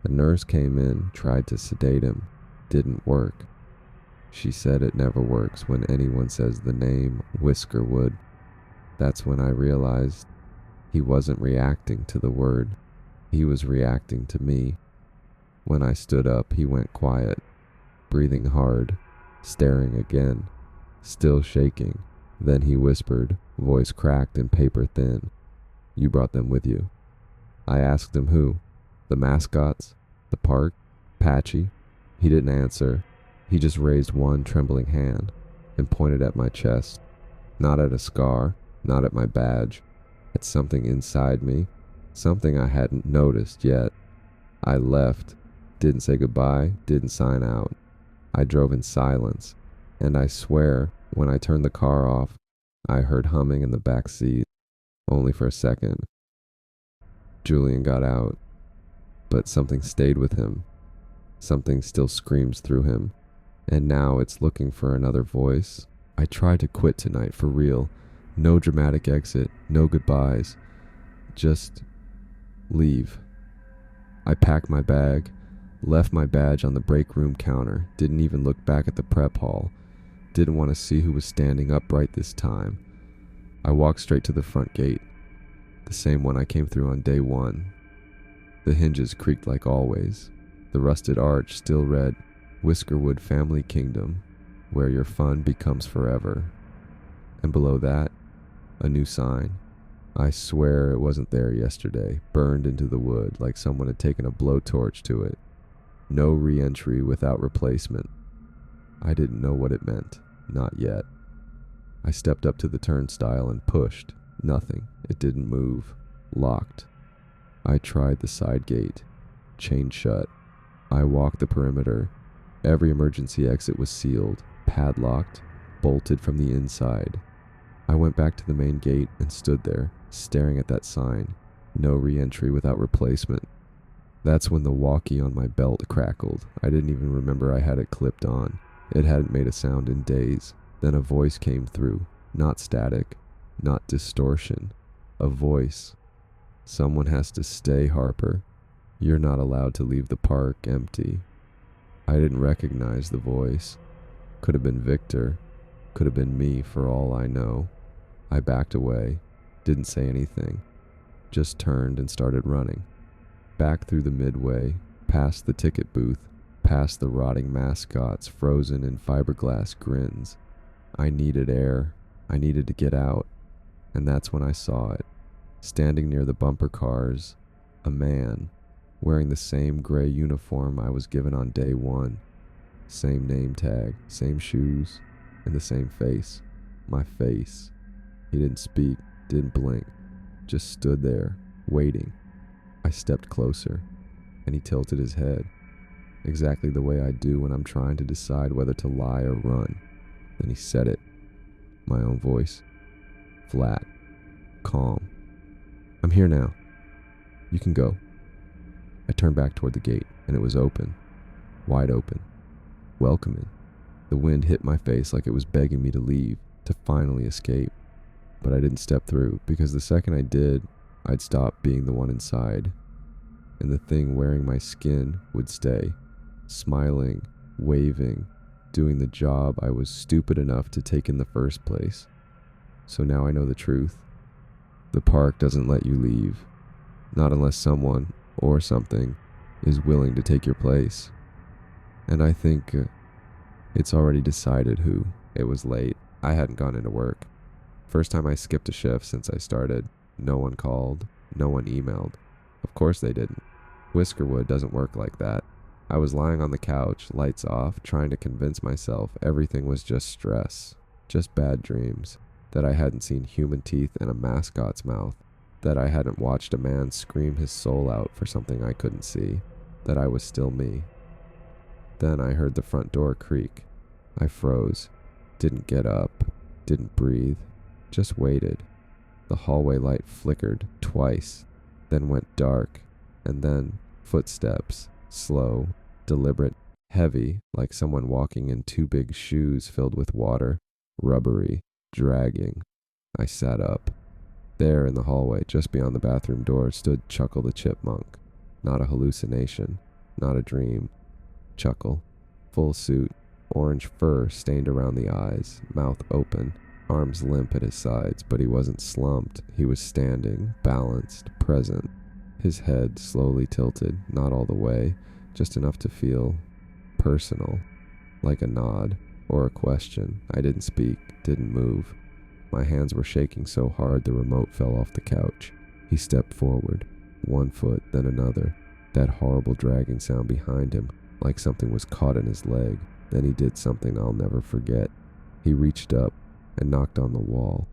A nurse came in, tried to sedate him. Didn't work. She said it never works when anyone says the name Whiskerwood. That's when I realized he wasn't reacting to the word. He was reacting to me. When I stood up, he went quiet, breathing hard, staring again. Still shaking. Then he whispered, voice cracked and paper thin. You brought them with you. I asked him who. The Mascots? The park? Patchy? He didn't answer. He just raised one trembling hand and pointed at my chest. Not at a scar, not at my badge. At something inside me. Something I hadn't noticed yet. I left. Didn't say goodbye, didn't sign out. I drove in silence. And I swear, when I turned the car off, I heard humming in the back seat, only for a second. Julian got out, but something stayed with him. Something still screams through him, and now it's looking for another voice. I tried to quit tonight for real. No dramatic exit, no goodbyes. Just leave. I packed my bag, left my badge on the break room counter, didn't even look back at the prep hall. Didn't want to see who was standing upright this time. I walked straight to the front gate, the same one I came through on day one. The hinges creaked like always. The rusted arch still read, Whiskerwood Family Kingdom, where your fun becomes forever. And below that, a new sign. I swear it wasn't there yesterday, burned into the wood like someone had taken a blowtorch to it. No re-entry without replacement. I didn't know what it meant. Not yet. I stepped up to the turnstile and pushed. Nothing. It didn't move. Locked. I tried the side gate. Chained shut. I walked the perimeter. Every emergency exit was sealed, padlocked, bolted from the inside. I went back to the main gate and stood there, staring at that sign. No re-entry without replacement. That's when the walkie on my belt crackled. I didn't even remember I had it clipped on. It hadn't made a sound in days. Then a voice came through. Not static. Not distortion. A voice. Someone has to stay, Harper. You're not allowed to leave the park empty. I didn't recognize the voice. Could have been Victor. Could have been me for all I know. I backed away. Didn't say anything. Just turned and started running. Back through the midway. Past the ticket booth. Past the rotting mascots frozen in fiberglass grins. I needed air. I needed to get out. And that's when I saw it. Standing near the bumper cars, a man, wearing the same gray uniform I was given on day one. Same name tag, same shoes, and the same face. My face. He didn't speak, didn't blink, just stood there, waiting. I stepped closer, and he tilted his head. exactly the way I do when I'm trying to decide whether to lie or run. Then he said it. My own voice. Flat. Calm. "I'm here now. You can go." I turned back toward the gate, and it was open. Wide open. Welcoming. The wind hit my face like it was begging me to leave, to finally escape. But I didn't step through, because the second I did, I'd stop being the one inside, and the thing wearing my skin would stay, smiling, waving, doing the job I was stupid enough to take in the first place. So now I know the truth. The park doesn't let you leave, not unless someone, or something, is willing to take your place. And I think it's already decided who. It was late. I hadn't gone into work. First time I skipped a shift since I started. No one called. No one emailed. Of course they didn't. Whiskerwood doesn't work like that. I was lying on the couch, lights off, trying to convince myself everything was just stress, just bad dreams, that I hadn't seen human teeth in a mascot's mouth, that I hadn't watched a man scream his soul out for something I couldn't see, that I was still me. Then I heard the front door creak. I froze, didn't get up, didn't breathe, just waited. The hallway light flickered twice, then went dark, and then footsteps, slow, deliberate, heavy, like someone walking in two big shoes filled with water, rubbery, dragging. I sat up. There in the hallway, just beyond the bathroom door, stood Chuckle the chipmunk. Not a hallucination, not a dream. Chuckle. Full suit, orange fur stained around the eyes, mouth open, arms limp at his sides, but he wasn't slumped. He was standing, balanced, present. His head slowly tilted, not all the way, just enough to feel personal, like a nod or a question. I didn't speak, didn't move. My hands were shaking so hard the remote fell off the couch. He stepped forward, one foot, then another. That horrible dragging sound behind him, like something was caught in his leg. Then he did something I'll never forget. He reached up and knocked on the wall.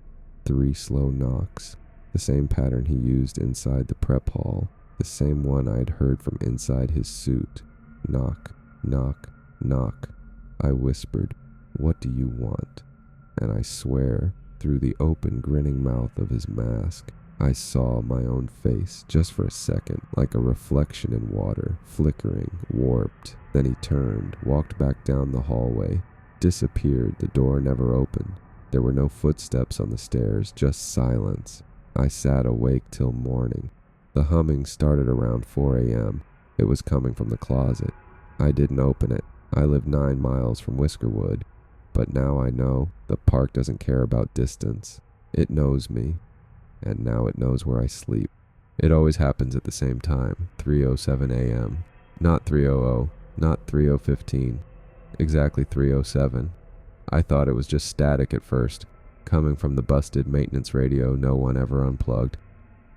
3 slow knocks. The same pattern he used inside the prep hall. The same one I'd heard from inside his suit. Knock, knock, knock. I whispered, "What do you want?" And I swear, through the open, grinning mouth of his mask, I saw my own face, just for a second, like a reflection in water, flickering, warped. Then he turned, walked back down the hallway, disappeared. The door never opened. There were no footsteps on the stairs, just silence. I sat awake till morning. The humming started around 4 a.m. It was coming from the closet. I didn't open it. I live 9 miles from Whiskerwood. But now I know the park doesn't care about distance. It knows me. And now it knows where I sleep. It always happens at the same time, 3:07 a.m. Not 3:00, not 3:15. Exactly 3:07. I thought it was just static at first, coming from the busted maintenance radio no one ever unplugged.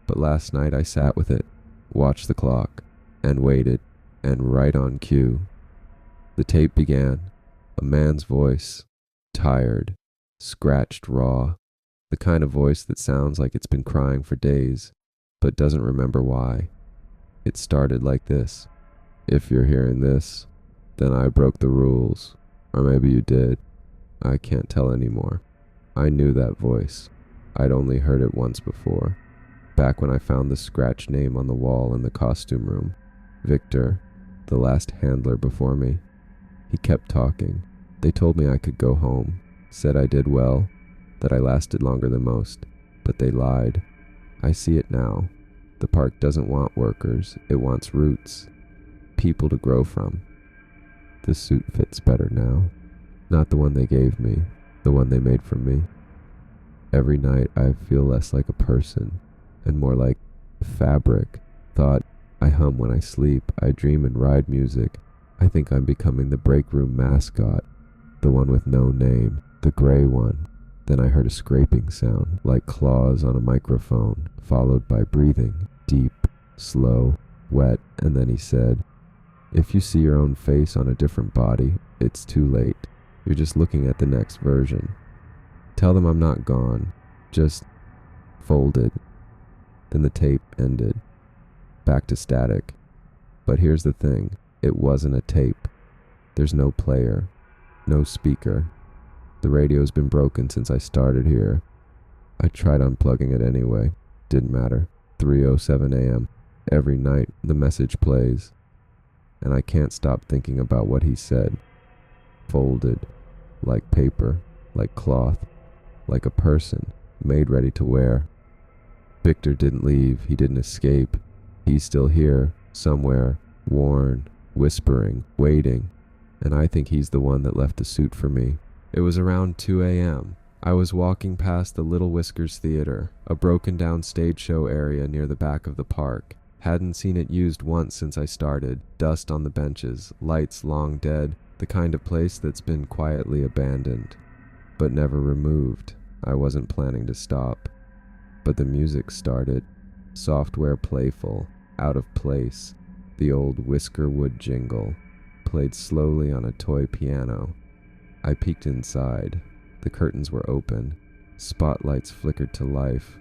But last night I sat with it, watched the clock, and waited, and right on cue. The tape began. A man's voice, tired, scratched raw, the kind of voice that sounds like it's been crying for days, but doesn't remember why. It started like this: "If you're hearing this, then I broke the rules, or maybe you did. I can't tell anymore." I knew that voice. I'd only heard it once before, back when I found the scratched name on the wall in the costume room. Victor, the last handler before me. He kept talking. They told me I could go home, said I did well, that I lasted longer than most, but they lied. I see it now. The park doesn't want workers, it wants roots, people to grow from. This suit fits better now. Not the one they gave me, the one they made for me. Every night I feel less like a person, and more like fabric. Thought, I hum when I sleep, I dream and ride music. I think I'm becoming the break room mascot, the one with no name, the gray one. Then I heard a scraping sound, like claws on a microphone, followed by breathing, deep, slow, wet, and then he said, "If you see your own face on a different body, it's too late. You're just looking at the next version. Tell them I'm not gone, just folded." Then the tape ended. Back to static. But here's the thing. It wasn't a tape. There's no player, no speaker. The radio's been broken since I started here. I tried unplugging it anyway. Didn't matter. 3:07 a.m. Every night the message plays, and I can't stop thinking about what he said. Folded, like paper, like cloth, like a person, made ready to wear. Victor didn't leave, he didn't escape. He's still here, somewhere, worn, whispering, waiting, and I think he's the one that left the suit for me. It was around 2 a.m. I was walking past the Little Whiskers Theater, a broken down stage show area near the back of the park. Hadn't seen it used once since I started. Dust on the benches, lights long dead, the kind of place that's been quietly abandoned, but never removed. I wasn't planning to stop. But the music started. Software playful, out of place. The old Whisker Wood jingle, played slowly on a toy piano. I peeked inside. The curtains were open. Spotlights flickered to life,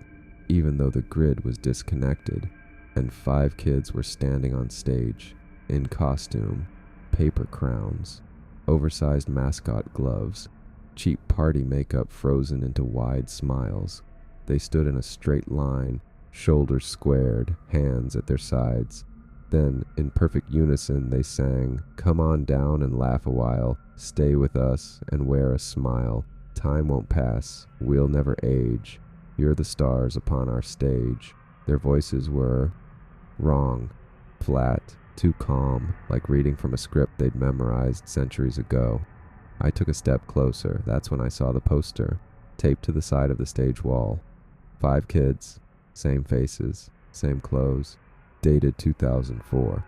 even though the grid was disconnected, and 5 kids were standing on stage, in costume, paper crowns, oversized mascot gloves, cheap party makeup frozen into wide smiles. They stood in a straight line, shoulders squared, hands at their sides. Then, in perfect unison, they sang, "Come on down and laugh a while, stay with us and wear a smile. Time won't pass, we'll never age. You're the stars upon our stage." Their voices were wrong, flat, too calm, like reading from a script they'd memorized centuries ago. I took a step closer. That's when I saw the poster, taped to the side of the stage wall. 5 kids, same faces, same clothes, dated 2004.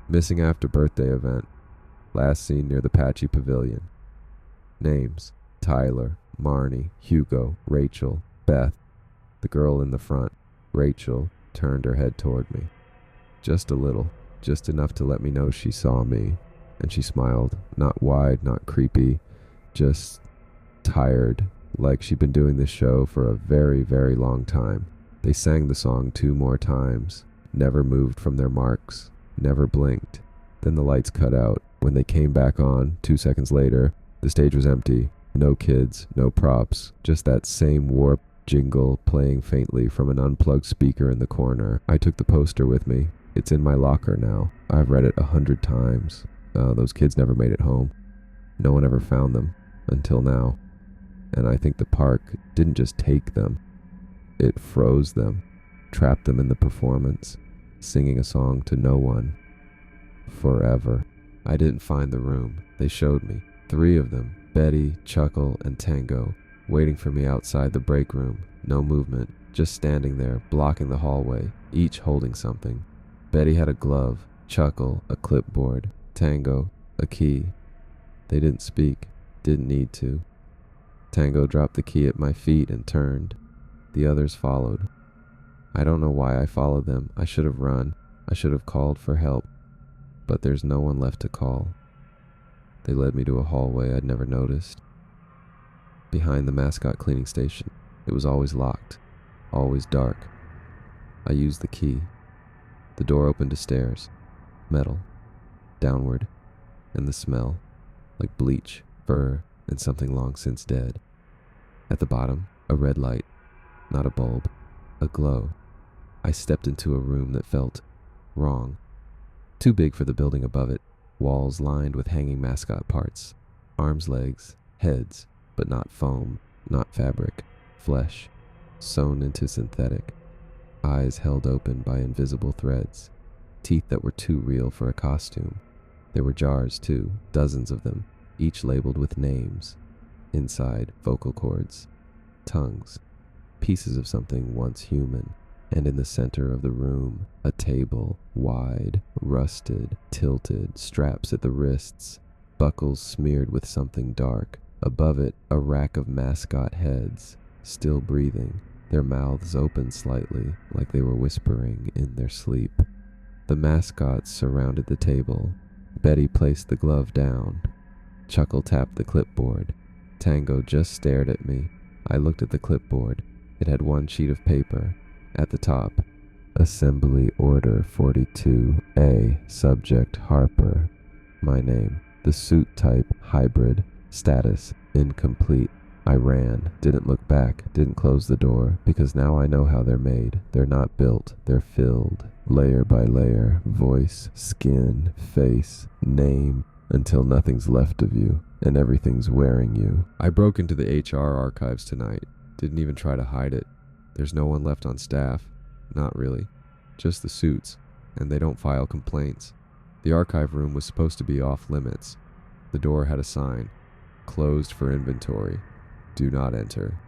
Missing after birthday event, last seen near the Patchy Pavilion. Names: Tyler, Marnie, Hugo, Rachel, Beth. The girl in the front, Rachel, turned her head toward me. Just a little, just enough to let me know she saw me, and she smiled, not wide, not creepy, just tired, like she'd been doing this show for a very, very long time. They sang the song 2 more times, never moved from their marks, never blinked. Then the lights cut out. When they came back on, 2 seconds later, the stage was empty. No kids, no props, just that same warped jingle playing faintly from an unplugged speaker in the corner. I took the poster with me. It's in my locker now. I've read it 100 times. Those kids never made it home. No one ever found them, until now. And I think the park didn't just take them. It froze them, trapped them in the performance, singing a song to no one. Forever. I didn't find the room. They showed me. 3 of them, Betty, Chuckle, and Tango, waiting for me outside the break room. No movement, just standing there, blocking the hallway, each holding something. Betty had a glove, Chuckle, a clipboard, Tango, a key. They didn't speak, didn't need to. Tango dropped the key at my feet and turned. The others followed. I don't know why I followed them. I should have run. I should have called for help. But there's no one left to call. They led me to a hallway I'd never noticed. Behind the Mascot cleaning station. It was always locked, always dark. I used the key. The door opened to stairs. Metal. Downward. And the smell. Like bleach, fur, and something long since dead. At the bottom, a red light. Not a bulb. A glow. I stepped into a room that felt wrong. Too big for the building above it. Walls lined with hanging mascot parts. Arms, legs, heads, but not foam, not fabric. Flesh, sewn into synthetic. Eyes held open by invisible threads. Teeth that were too real for a costume. There were jars, too, dozens of them, each labeled with names. Inside, vocal cords, tongues, pieces of something once human. And in the center of the room, a table, wide, rusted, tilted, straps at the wrists, buckles smeared with something dark. Above it, a rack of mascot heads, still breathing, their mouths open slightly, like they were whispering in their sleep. The mascots surrounded the table. Betty placed the glove down. Chuckle tapped the clipboard. Tango just stared at me. I looked at the clipboard. It had one sheet of paper. At the top, Assembly Order 42A, Subject Harper. My name. The suit type hybrid. Status incomplete. I ran, didn't look back, didn't close the door, because now I know how they're made. They're not built, they're filled. Layer by layer, voice, skin, face, name, until nothing's left of you, and everything's wearing you. I broke into the HR archives tonight. Didn't even try to hide it. There's no one left on staff. Not really. Just the suits, and they don't file complaints. The archive room was supposed to be off limits. The door had a sign, closed for inventory, do not enter.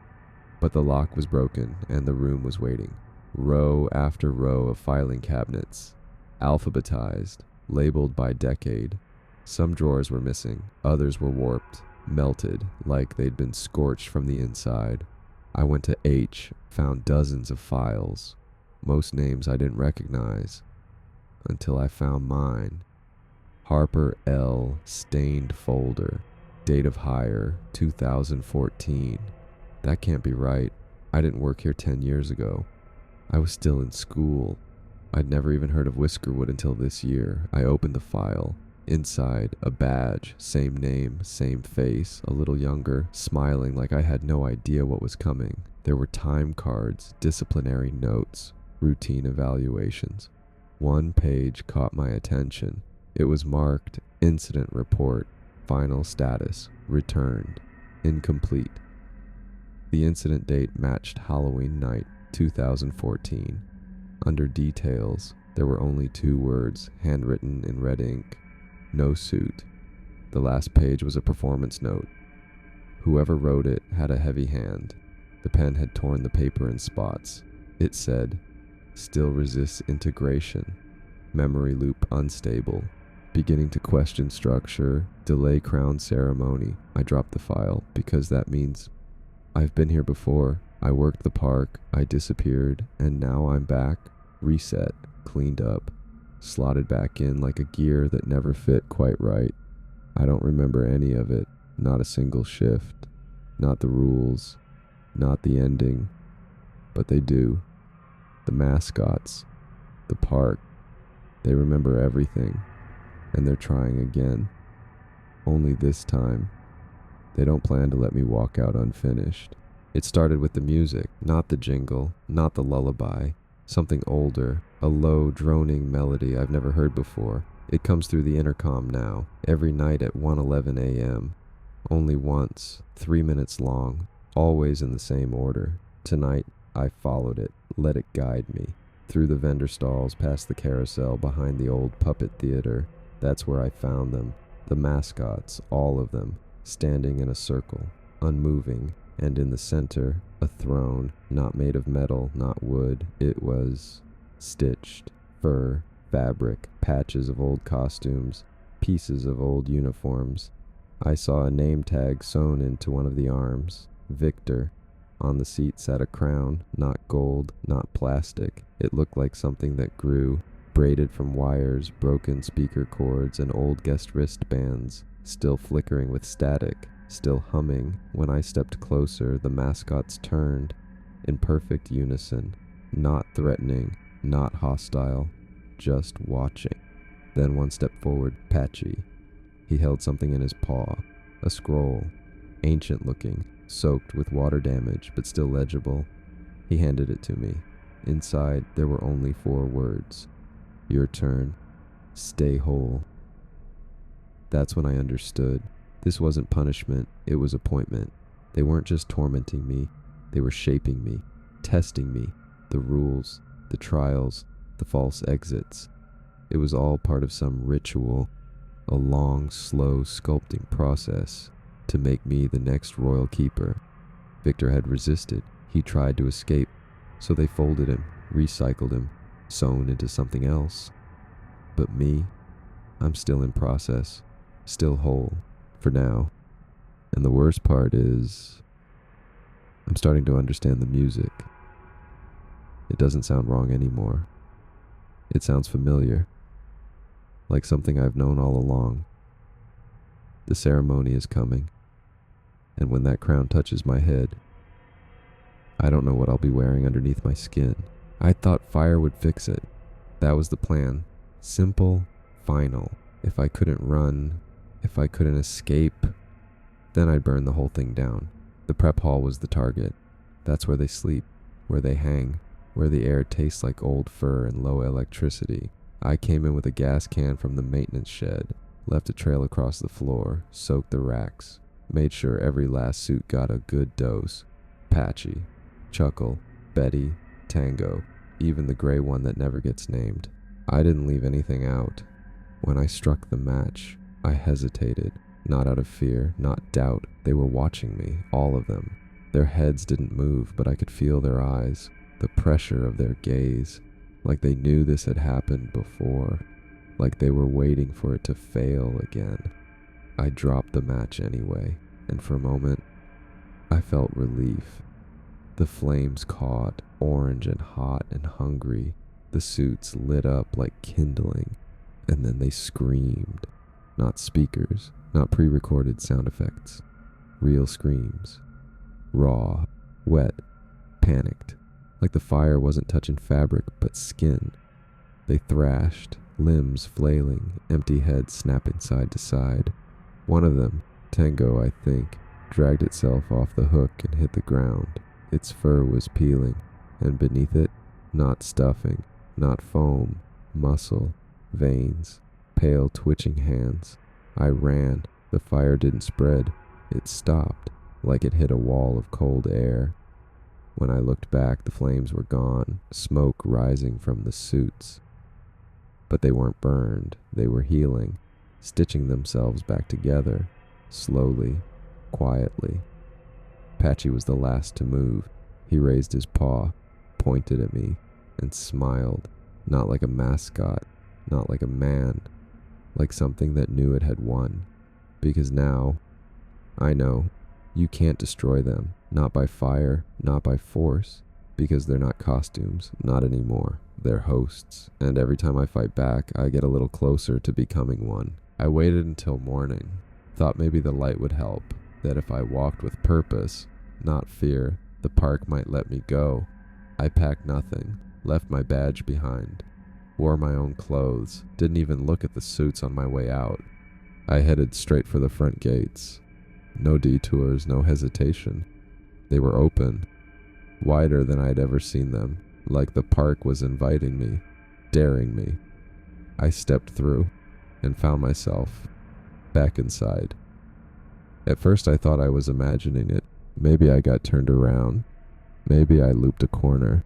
But the lock was broken, and the room was waiting. Row after row of filing cabinets, alphabetized, labeled by decade. Some drawers were missing, others were warped, melted, like they'd been scorched from the inside. I went to H, found dozens of files. Most names I didn't recognize, until I found mine. Harper L. Stained folder. Date of hire, 2014. That can't be right. I didn't work here 10 years ago. I was still in school. I'd never even heard of Whiskerwood until this year. I opened the file. Inside, a badge, same name, same face, a little younger, smiling like I had no idea what was coming. There were time cards, disciplinary notes, routine evaluations. One page caught my attention. It was marked Incident Report, Final Status, Returned, Incomplete. The incident date matched Halloween night, 2014. Under details, there were only 2 words, handwritten in red ink. No suit. The last page was a performance note. Whoever wrote it had a heavy hand. The pen had torn the paper in spots. It said, "Still resists integration. Memory loop unstable. Beginning to question structure. Delay crown ceremony." I dropped the file because that means I've been here before. I worked the park. I disappeared, and now I'm back. Reset. Cleaned up. Slotted back in like a gear that never fit quite right. I don't remember any of it. Not a single shift. Not the rules. Not the ending. But they do. The mascots. The park. They remember everything. And they're trying again. Only this time, they don't plan to let me walk out unfinished. It started with the music, not the jingle, not the lullaby. Something older, a low, droning melody I've never heard before. It comes through the intercom now, every night at 1:11 a.m. Only once, 3 minutes long, always in the same order. Tonight, I followed it, let it guide me. Through the vendor stalls, past the carousel, behind the old puppet theater. That's where I found them. The mascots, all of them, standing in a circle, unmoving, and in the center, a throne, not made of metal, not wood. It was stitched, fur, fabric, patches of old costumes, pieces of old uniforms. I saw a name tag sewn into one of the arms, Victor. On the seat sat a crown, not gold, not plastic. It looked like something that grew, braided from wires, broken speaker cords, and old guest wristbands, still flickering with static, still humming. When I stepped closer, the mascots turned, in perfect unison, not threatening, not hostile, just watching. Then one step forward, Patchy. He held something in his paw, a scroll, ancient looking, soaked with water damage, but still legible. He handed it to me. Inside, there were only 4 words. Your turn. Stay whole. That's when I understood. This wasn't punishment, it was appointment. They weren't just tormenting me, they were shaping me, testing me, the rules, the trials, the false exits. It was all part of some ritual, a long, slow sculpting process to make me the next royal keeper. Victor had resisted. He tried to escape, so they folded him, recycled him, sewn into something else. But me, I'm still in process, still whole, for now. And the worst part is, I'm starting to understand the music. It doesn't sound wrong anymore. It sounds familiar, like something I've known all along. The ceremony is coming, and when that crown touches my head, I don't know what I'll be wearing underneath my skin. I thought fire would fix it. That was the plan. Simple, final. If I couldn't run, if I couldn't escape, then I'd burn the whole thing down. The prep hall was the target. That's where they sleep, where they hang, where the air tastes like old fur and low electricity. I came in with a gas can from the maintenance shed, left a trail across the floor, soaked the racks, made sure every last suit got a good dose. Patchy, Chuckle, Betty, Tango, even the gray one that never gets named. I didn't leave anything out. When I struck the match, I hesitated, not out of fear, not doubt. They were watching me, all of them. Their heads didn't move, but I could feel their eyes, the pressure of their gaze, like they knew this had happened before, like they were waiting for it to fail again. I dropped the match anyway, and for a moment, I felt relief. The flames caught, orange and hot and hungry. The suits lit up like kindling, and then they screamed. Not speakers, not pre-recorded sound effects. Real screams. Raw, wet, panicked. Like the fire wasn't touching fabric, but skin. They thrashed, limbs flailing, empty heads snapping side to side. One of them, Tango I think, dragged itself off the hook and hit the ground. Its fur was peeling, and beneath it, not stuffing, not foam, muscle, veins, pale twitching hands. I ran. The fire didn't spread. It stopped, like it hit a wall of cold air. When I looked back, the flames were gone, smoke rising from the suits. But they weren't burned. They were healing, stitching themselves back together, slowly, quietly. Patchy was the last to move. He raised his paw, pointed at me, and smiled, not like a mascot, not like a man, like something that knew it had won. Because now, I know, you can't destroy them, not by fire, not by force, because they're not costumes, not anymore. They're hosts, and every time I fight back, I get a little closer to becoming one. I waited until morning, thought maybe the light would help, that if I walked with purpose, not fear, the park might let me go. I packed nothing, left my badge behind, wore my own clothes, didn't even look at the suits on my way out. I headed straight for the front gates. No detours, no hesitation. They were open, wider than I'd ever seen them, like the park was inviting me, daring me. I stepped through and found myself back inside. At first I thought I was imagining it. Maybe I got turned around. Maybe I looped a corner.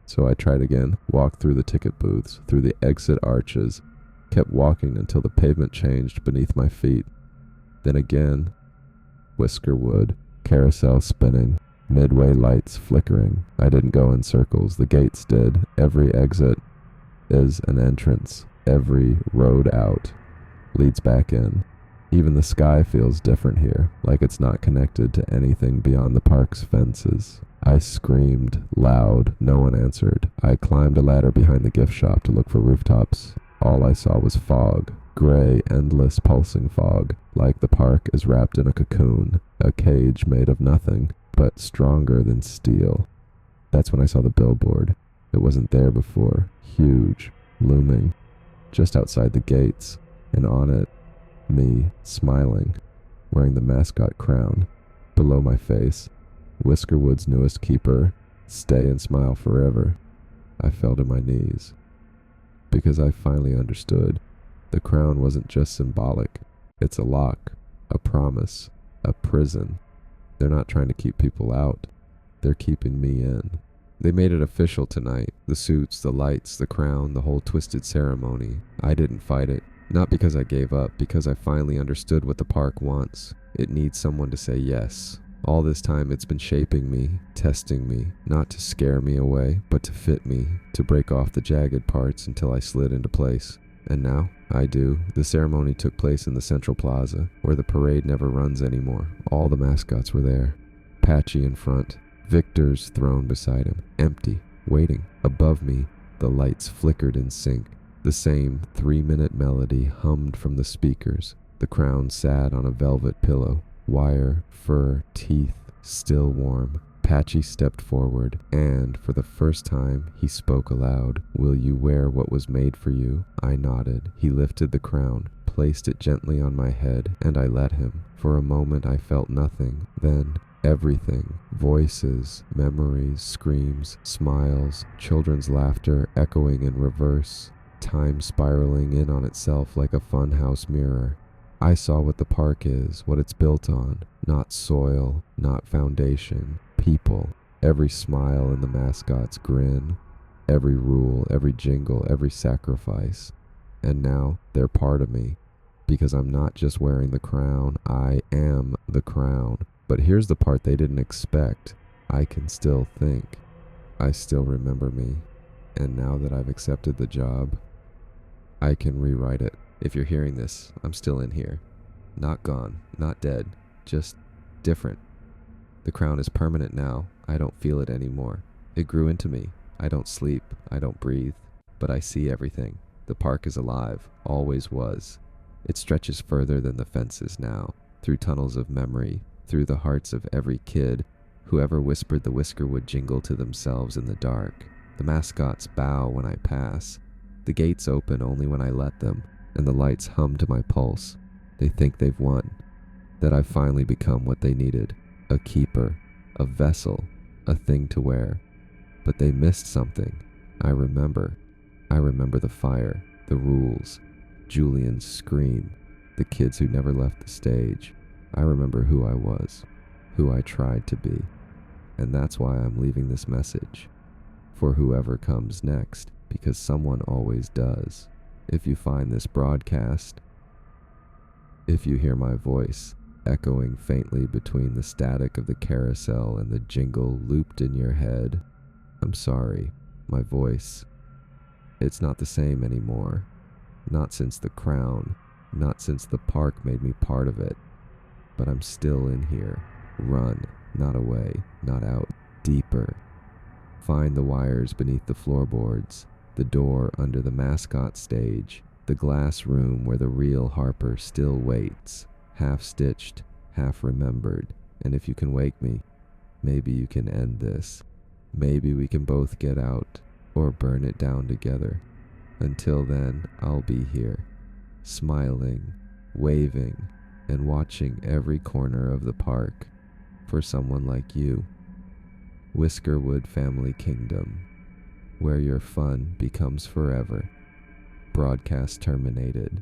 So I tried again, walked through the ticket booths, through the exit arches, kept walking until the pavement changed beneath my feet. Then again, whisker wood, carousel spinning, midway lights flickering. I didn't go in circles, the gates did. Every exit is an entrance. Every road out leads back in. Even the sky feels different here, like it's not connected to anything beyond the park's fences. I screamed loud. No one answered. I climbed a ladder behind the gift shop to look for rooftops. All I saw was fog. Gray, endless, pulsing fog, like the park is wrapped in a cocoon, a cage made of nothing, but stronger than steel. That's when I saw the billboard. It wasn't there before. Huge, looming, just outside the gates, and on it, me, smiling, wearing the Mascot crown. Below my face, Whiskerwood's newest keeper, stay and smile forever. I fell to my knees, because I finally understood. The crown wasn't just symbolic. It's a lock, a promise, a prison. They're not trying to keep people out. They're keeping me in. They made it official tonight. The suits, the lights, the crown, the whole twisted ceremony. I didn't fight it. Not because I gave up, because I finally understood what the park wants. It needs someone to say yes. All this time it's been shaping me, testing me, not to scare me away, but to fit me, to break off the jagged parts until I slid into place. And now, I do. The ceremony took place in the Central Plaza, where the parade never runs anymore. All the mascots were there. Patchy in front, Victor's throne beside him, empty, waiting. Above me, the lights flickered in sync. The same 3-minute melody hummed from the speakers. The crown sat on a velvet pillow. Wire, fur, teeth, still warm. Patchy stepped forward, and for the first time, he spoke aloud. "Will you wear what was made for you?" I nodded. He lifted the crown, placed it gently on my head, and I let him. For a moment I felt nothing, then everything. Voices, memories, screams, smiles, children's laughter echoing in reverse, time spiraling in on itself like a funhouse mirror. I saw what the park is, what it's built on. Not soil, not foundation. People. Every smile in the mascot's grin. Every rule, every jingle, every sacrifice. And now they're part of me. Because I'm not just wearing the crown, I am the crown. But here's the part they didn't expect. I can still think. I still remember me. And now that I've accepted the job, I can rewrite it. If you're hearing this, I'm still in here. Not gone, not dead, just different. The crown is permanent now. I don't feel it anymore. It grew into me. I don't sleep, I don't breathe, but I see everything. The park is alive, always was. It stretches further than the fences now, through tunnels of memory, through the hearts of every kid, whoever whispered the whisker would jingle to themselves in the dark. The mascots bow when I pass. The gates open only when I let them, and the lights hum to my pulse. They think they've won, that I've finally become what they needed, a keeper, a vessel, a thing to wear. But they missed something. I remember the fire, the rules, Julian's scream, the kids who never left the stage. I remember who I was, who I tried to be. And that's why I'm leaving this message. For whoever comes next, because someone always does. If you find this broadcast, if you hear my voice echoing faintly between the static of the carousel and the jingle looped in your head, I'm sorry, my voice. It's not the same anymore. Not since the crown, not since the park made me part of it. But I'm still in here. Run, not away, not out, deeper. Find the wires beneath the floorboards, the door under the mascot stage, the glass room where the real Harper still waits, half-stitched, half-remembered. And if you can wake me, maybe you can end this. Maybe we can both get out, or burn it down together. Until then, I'll be here, smiling, waving, and watching every corner of the park for someone like you. Whiskerwood Family Kingdom, where your fun becomes forever. Broadcast terminated.